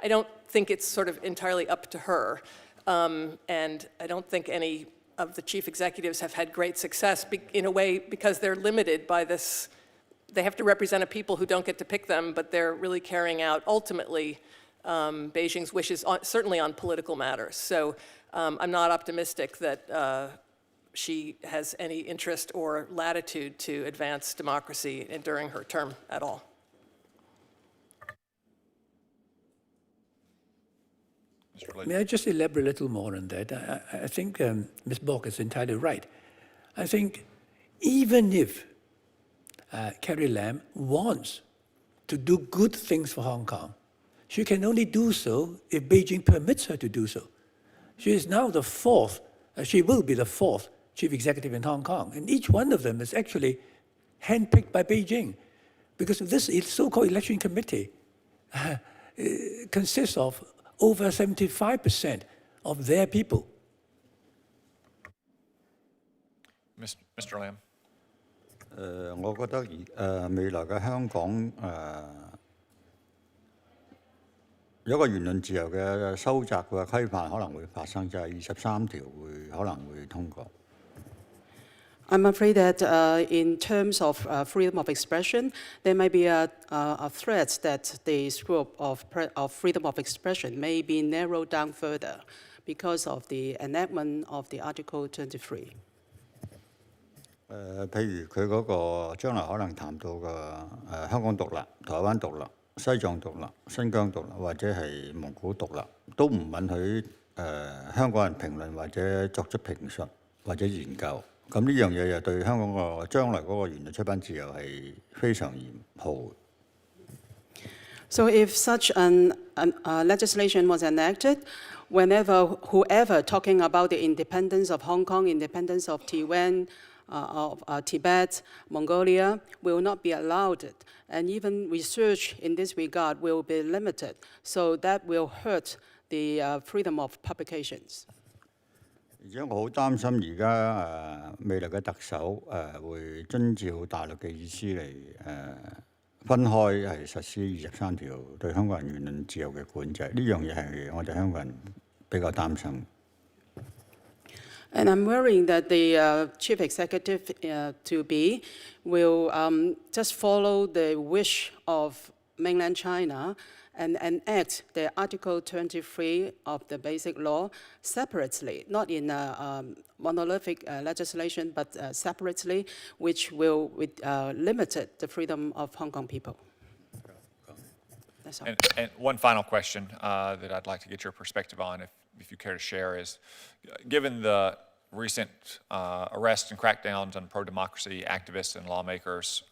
I don't think it's sort of entirely up to her. And I don't think any of the chief executives have had great success in a way because they're limited by this. They have to represent a people who don't get to pick them, but they're really carrying out ultimately Beijing's wishes, certainly on political matters. So I'm not optimistic that she has any interest or latitude to advance democracy during her term at all. May I just elaborate a little more on that? I think Ms. Bork is entirely right. I think even if Carrie Lam wants to do good things for Hong Kong, she can only do so if Beijing permits her to do so. She is now the fourth, she will be the fourth chief executive in Hong Kong, and each one of them is actually handpicked by Beijing, because this so-called election committee consists of over 75% of their people. Mr. Lam. 我覺得未來嘅香港有一個言論自由嘅收窄嘅規範可能會發生，就係23條可能會通過。I'm afraid that in terms of freedom of expression, there may be a threat that the scope of freedom of expression may be narrowed down further because of the enactment of the Article 23. 譬如佢嗰個將來可能談到嘅香港獨立、台灣獨立、西藏獨立、新疆獨立或者係蒙古獨立，都唔允許香港人評論或者作出評述或者研究。咁呢樣嘢又對香港個將來嗰個言論出版自由係非常嚴酷。So if such legislation was enacted, whoever talking about the independence of Hong Kong, independence of Taiwan, of Tibet, Mongolia, will not be allowed, and even research in this regard will be limited. So that will hurt the freedom of publications. 而且我好擔心而家未來嘅特首會遵照大陸嘅意思嚟分開係實施23條對香港人言論自由嘅管制，呢樣嘢係我哋香港人比較擔心。And I'm worrying that the chief executive to be will just follow the wish of mainland China and enact the Article 23 of the Basic Law separately, not in monolithic legislation, but separately, which will limit the freedom of Hong Kong people. That's all. And one final question that I'd like to get your perspective on, if you care to share, is given the recent arrests and crackdowns on pro-democracy activists and lawmakers,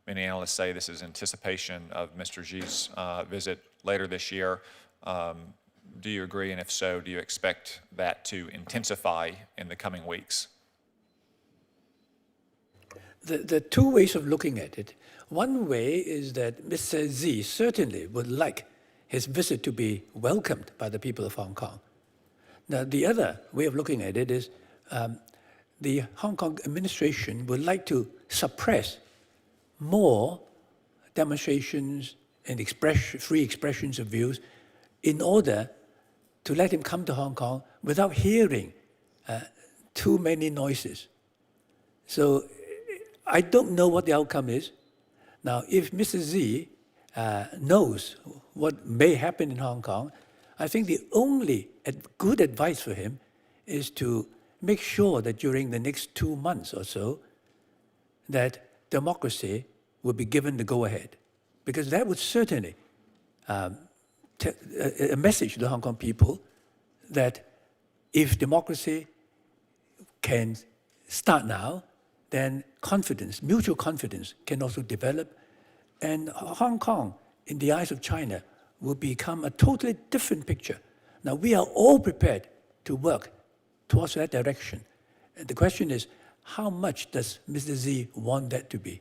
many analysts say this is anticipation of Mr. Xi's visit later this year. Do you agree? And if so, do you expect that to intensify in the coming weeks? The two ways of looking at it. One way is that Mr. Xi certainly would like his visit to be welcomed by the people of Hong Kong. Now, the other way of looking at it is the Hong Kong administration would like to suppress more demonstrations and free expressions of views in order to let him come to Hong Kong without hearing too many noises. So I don't know what the outcome is. Now, if Mr. Xi knows what may happen in Hong Kong, I think the only good advice for him is to make sure that during the next 2 months or so, that democracy will be given the go-ahead, because that would certainly a message to the Hong Kong people that if democracy can start now, then confidence, mutual confidence can also develop, and Hong Kong, in the eyes of China, will become a totally different picture. Now, we are all prepared to work towards that direction. And the question is, how much does Mr. Xi want that to be?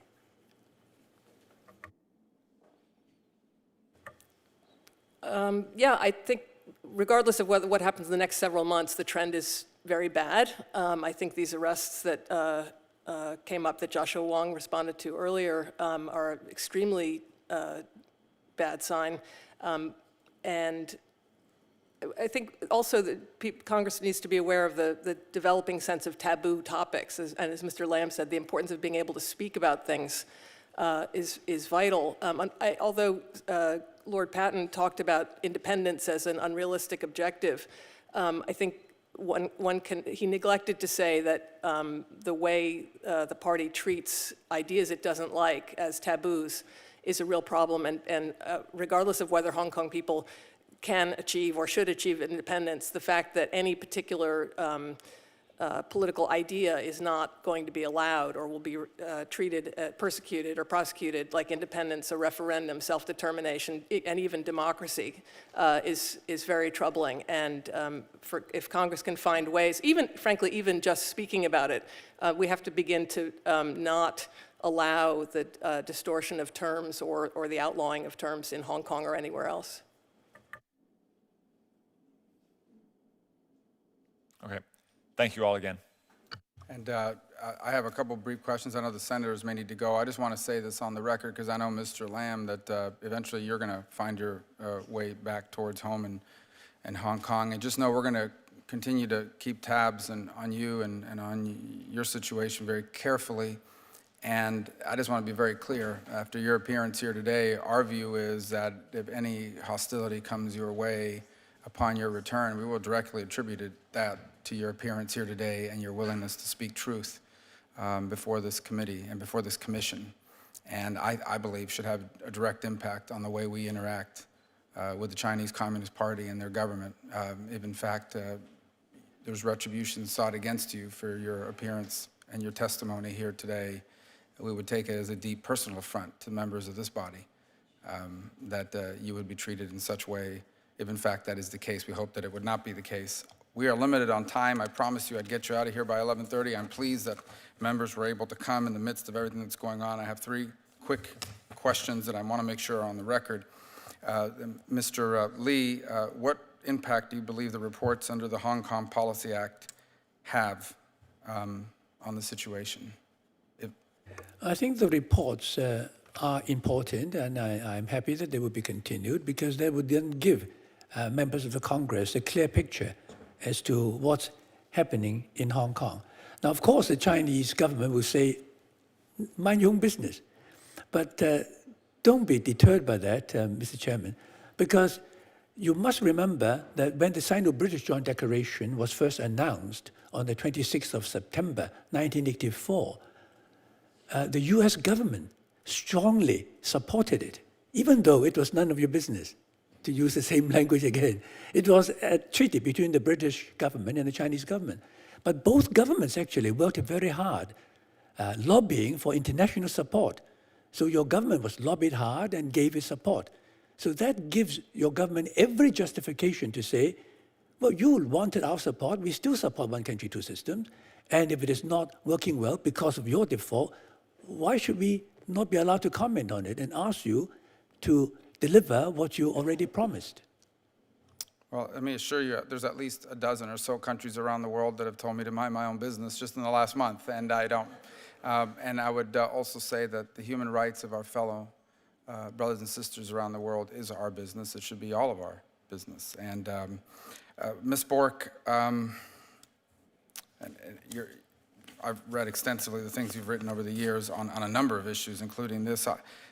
Yeah, I think regardless of what happens in the next several months, the trend is very bad. I think these arrests that came up that Joshua Wong responded to earlier are extremely bad sign. And I think also that Congress needs to be aware of the developing sense of taboo topics, and as Mr. Lamb said, the importance of being able to speak about things is vital. Although Lord Patton talked about independence as an unrealistic objective, I think he neglected to say that the way the party treats ideas it doesn't like as taboos is a real problem, and regardless of whether Hong Kong people can achieve or should achieve independence, the fact that any particular political idea is not going to be allowed or will be treated, persecuted or prosecuted like independence, a referendum, self-determination, and even democracy is very troubling. And if Congress can find ways, frankly, even just speaking about it, we have to begin to not allow the distortion of terms or the outlawing of terms in Hong Kong or anywhere else. Okay. Thank you all again. And I have a couple brief questions. I know the senators may need to go. I just want to say this on the record because I know, Mr. Lamb, that eventually you're going to find your way back towards home in Hong Kong. And just know we're going to continue to keep tabs on you and on your situation very carefully. And I just want to be very clear, after your appearance here today, our view is that if any hostility comes your way upon your return, we will directly attribute that to your appearance here today and your willingness to speak truth before this committee and before this commission. And I believe should have a direct impact on the way we interact with the Chinese Communist Party and their government. If in fact there's retribution sought against you for your appearance and your testimony here today, we would take it as a deep personal affront to members of this body that you would be treated in such way. If in fact that is the case, we hope that it would not be the case. We are limited on time. I promised you I'd get you out of here by 11:30. I'm pleased that members were able to come in the midst of everything that's going on. I have three quick questions that I want to make sure are on the record. Mr. Lee, what impact do you believe the reports under the Hong Kong Policy Act have on the situation? I think the reports are important, and I'm happy that they will be continued because they would then give members of the Congress a clear picture as to what's happening in Hong Kong. Now, of course, the Chinese government will say, mind your own business. But don't be deterred by that, Mr. Chairman, because you must remember that when the Sino-British Joint Declaration was first announced on the 26th of September, 1984, the US government strongly supported it, even though it was none of your business, to use the same language again. It was a treaty between the British government and the Chinese government. But both governments actually worked very hard, lobbying for international support. So your government was lobbied hard and gave its support. So that gives your government every justification to say, well, you wanted our support, we still support one country, two systems, and if it is not working well because of your default, why should we not be allowed to comment on it and ask you to deliver what you already promised? Well, let me assure you, there's at least a dozen or so countries around the world that have told me to mind my own business just in the last month, and I don't. And I would also say that the human rights of our fellow brothers and sisters around the world is our business. It should be all of our business. And Ms. Bork, I've read extensively the things you've written over the years on a number of issues, including this.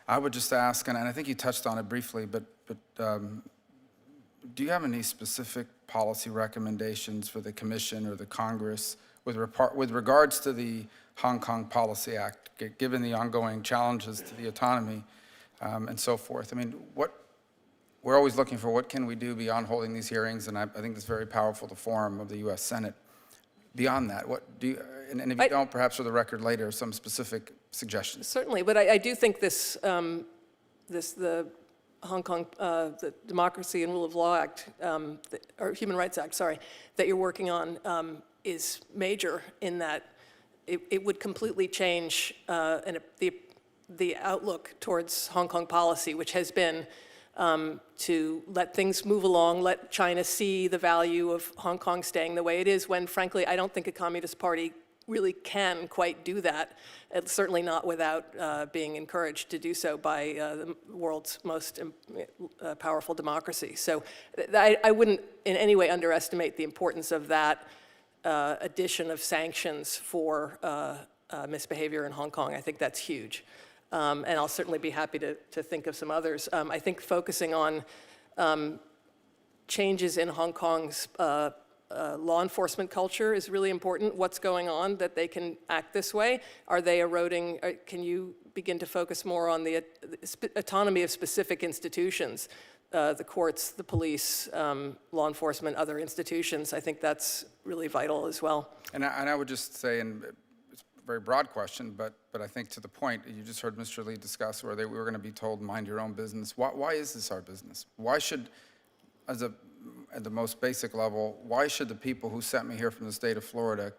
I would just ask, and I think you touched on it briefly, but do you have any specific policy recommendations for the Commission or the Congress with regards to the Hong Kong Policy Act, given the ongoing challenges to the autonomy and so forth? I mean, we're always looking for what can we do beyond holding these hearings, and I think it's very powerful, the forum of the U.S. Senate. Beyond that, what do you, and if you don't, perhaps for the record later, some specific suggestions. Certainly, but I do think the Hong Kong, the Democracy and Rule of Law Act, or Human Rights Act, sorry, that you're working on is major in that it would completely change the outlook towards Hong Kong policy, which has been to let things move along, let China see the value of Hong Kong staying the way it is, when frankly I don't think a Communist Party really can quite do that, certainly not without being encouraged to do so by the world's most powerful democracy. So I wouldn't in any way underestimate the importance of that addition of sanctions for misbehavior in Hong Kong. I think that's huge. And I'll certainly be happy to think of some others. I think focusing on changes in Hong Kong's law enforcement culture is really important. What's going on that they can act this way? Are they eroding? Can you begin to focus more on the autonomy of specific institutions, the courts, the police, law enforcement, other institutions? I think that's really vital as well. And I would just say, and it's a very broad question, but I think to the point, you just heard Mr. Lee discuss where we were going to be told, mind your own business. Why is this our business? Why should, at the most basic level, why should the people who sent me here from the state of Florida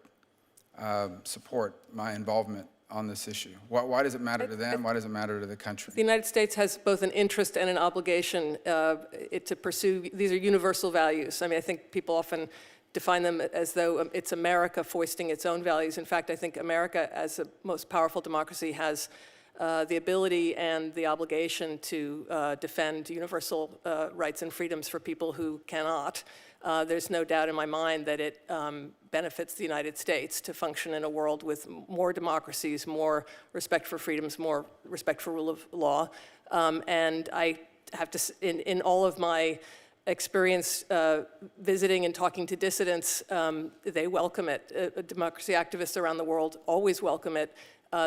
support my involvement on this issue? Why does it matter to them? Why does it matter to the country? The United States has both an interest and an obligation to pursue, these are universal values. I mean, I think people often define them as though it's America foisting its own values. In fact, I think America, as the most powerful democracy, has the ability and the obligation to defend universal rights and freedoms for people who cannot. There's no doubt in my mind that it benefits the United States to function in a world with more democracies, more respect for freedoms, more respect for rule of law. And I have to, in all of my experience visiting and talking to dissidents, they welcome it. Democracy activists around the world always welcome it.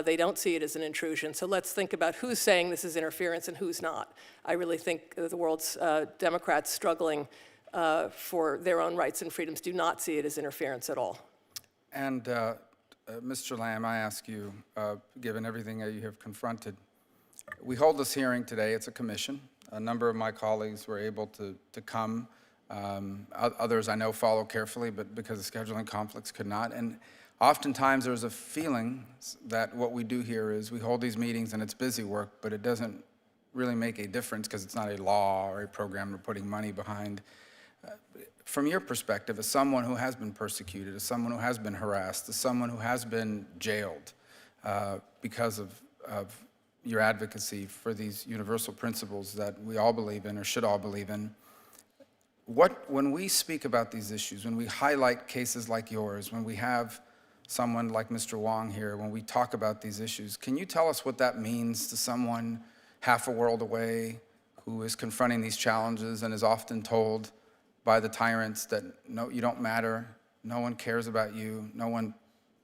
They don't see it as an intrusion. So let's think about who's saying this is interference and who's not. I really think the world's Democrats struggling for their own rights and freedoms do not see it as interference at all. And Mr. Lam, I ask you, given everything that you have confronted, we hold this hearing today. It's a commission. A number of my colleagues were able to come. Others I know follow carefully, but because of scheduling conflicts could not. And oftentimes there's a feeling that what we do here is we hold these meetings and it's busy work, but it doesn't really make a difference because it's not a law or a program we're putting money behind. From your perspective, as someone who has been persecuted, as someone who has been harassed, as someone who has been jailed because of your advocacy for these universal principles that we all believe in or should all believe in, when we speak about these issues, when we highlight cases like yours, when we have someone like Mr. Wong here, when we talk about these issues, can you tell us what that means to someone half a world away who is confronting these challenges and is often told by the tyrants that, no, you don't matter, no one cares about you,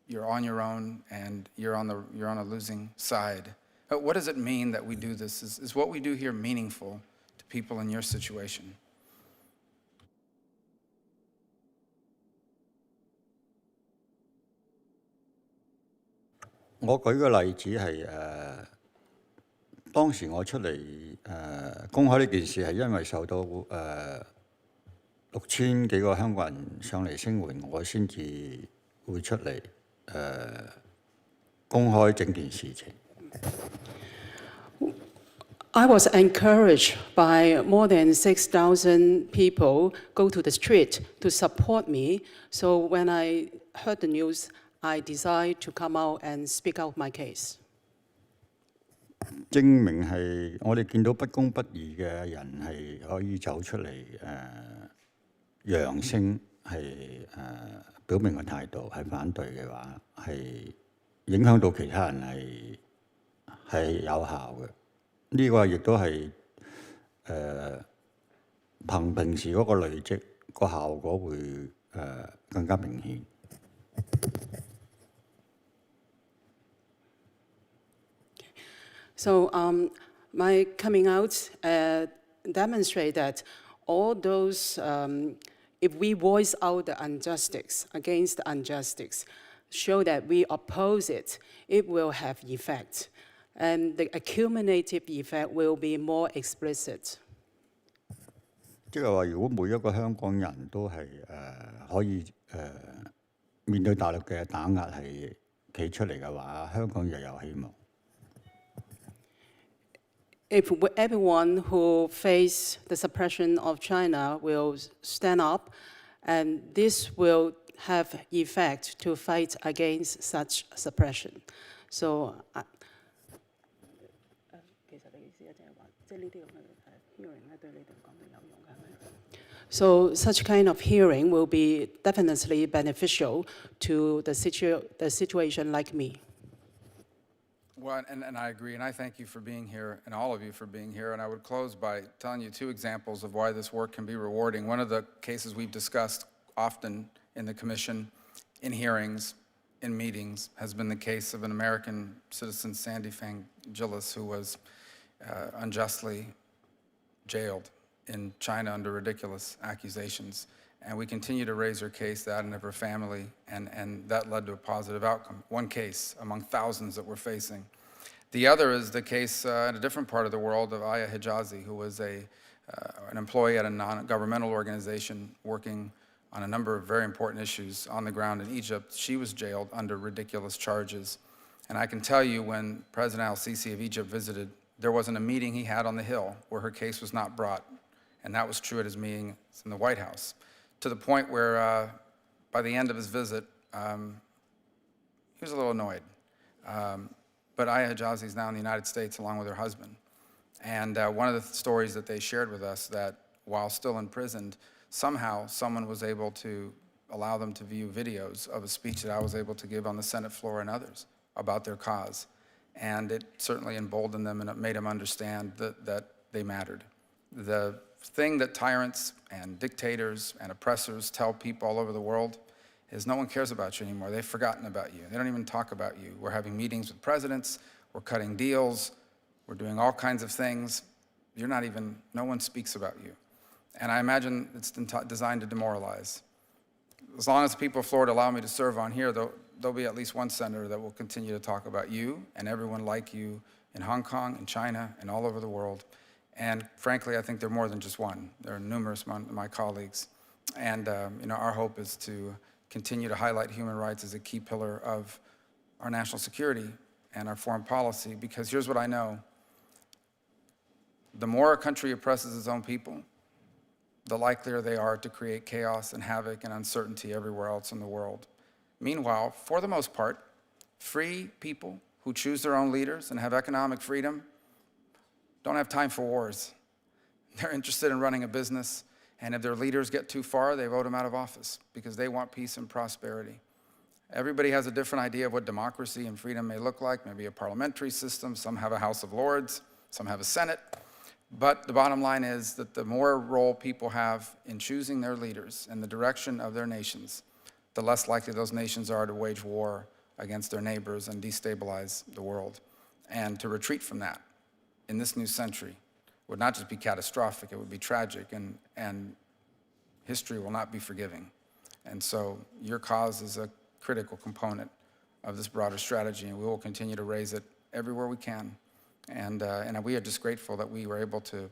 you're on your own, and you're on a losing side? What does it mean that we do this? Is what we do here meaningful to people in your situation?我舉個例子係當時我出嚟公開呢件事係因為受到6000幾個香港人上嚟聲援，我先至會出嚟公開整件事情。I was encouraged by more than 6,000 people go to the street to support me. So when I heard the news, I decided to come out and speak out my case. 證明係我哋見到不公不義嘅人係可以走出嚟揚聲，係表明個態度係反對嘅話，係影響到其他人係有效嘅。呢個亦都係憑平時嗰個累積個效果會更加明顯。So my coming out demonstrate that all those, if we voice out the injustice against the injustice, show that we oppose it, it will have effect. And the accumulative effect will be more explicit. 即係話，如果每一個香港人都係可以面對大陸嘅打壓係企出嚟嘅話，香港就有希望。if everyone who face the suppression of China will stand up, and this will have effect to fight against such suppression. So, so such kind of hearing will be definitely beneficial to the situation like me. Well, and I agree, and I thank you for being here, and all of you for being here, and I would close by telling you two examples of why this work can be rewarding. One of the cases we've discussed often in the Commission, in hearings, in meetings, has been the case of an American citizen, Sandy Fang Gillis, who was unjustly jailed in China under ridiculous accusations. And we continue to raise her case, that and of her family, and that led to a positive outcome. One case among thousands that we're facing. The other is the case in a different part of the world of Aya Hijazi, who was an employee at a non-governmental organization working on a number of very important issues on the ground in Egypt. She was jailed under ridiculous charges. And I can tell you, when President al-Sisi of Egypt visited, there wasn't a meeting he had on the Hill where her case was not brought. And that was true at his meetings in the White House, to the point where by the end of his visit, he was a little annoyed. But Aya Hijazi is now in the United States along with her husband. And one of the stories that they shared with us, that while still imprisoned, somehow someone was able to allow them to view videos of a speech that I was able to give on the Senate floor and others about their cause. And it certainly emboldened them, and it made them understand that they mattered. The thing that tyrants and dictators and oppressors tell people all over the world is no one cares about you anymore. They've forgotten about you. They don't even talk about you. We're having meetings with presidents. We're cutting deals. We're doing all kinds of things. You're not even, no one speaks about you. And I imagine it's designed to demoralize. As long as the people of Florida allow me to serve on here, there'll be at least one senator that will continue to talk about you and everyone like you in Hong Kong, in China, and all over the world. And frankly, I think there are more than just one. There are numerous among my colleagues. And our hope is to continue to highlight human rights as a key pillar of our national security and our foreign policy, because here's what I know. The more a country oppresses its own people, the likelier they are to create chaos and havoc and uncertainty everywhere else in the world. Meanwhile, for the most part, free people who choose their own leaders and have economic freedom don't have time for wars. They're interested in running a business, and if their leaders get too far, they vote them out of office because they want peace and prosperity. Everybody has a different idea of what democracy and freedom may look like, maybe a parliamentary system, some have a House of Lords, some have a Senate. But the bottom line is that the more role people have in choosing their leaders and the direction of their nations, the less likely those nations are to wage war against their neighbors and destabilize the world. And to retreat from that in this new century would not just be catastrophic, it would be tragic, and history will not be forgiving. And so your cause is a critical component of this broader strategy, and we will continue to raise it everywhere we can. And we are just grateful that we were able to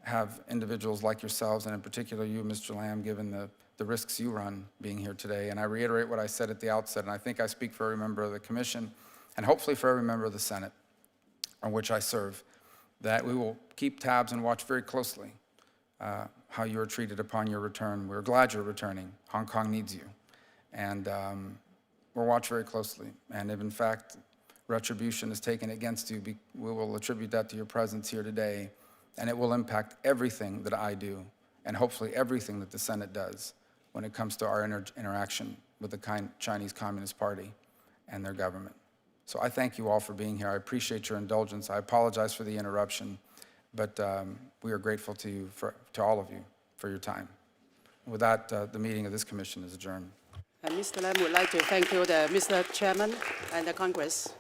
have individuals like yourselves, and in particular you, Mr. Lamb, given the risks you run being here today. And I reiterate what I said at the outset, and I think I speak for every member of the Commission, and hopefully for every member of the Senate on which I serve, that we will keep tabs and watch very closely how you are treated upon your return. We're glad you're returning. Hong Kong needs you. And we'll watch very closely. And if, in fact, retribution is taken against you, we will attribute that to your presence here today, and it will impact everything that I do, and hopefully everything that the Senate does when it comes to our interaction with the Chinese Communist Party and their government. So I thank you all for being here. I appreciate your indulgence. I apologize for the interruption, but we are grateful to you, to all of you, for your time. With that, the meeting of this commission is adjourned. And Mr. Lam would like to thank you, Mr. Chairman and the Congress.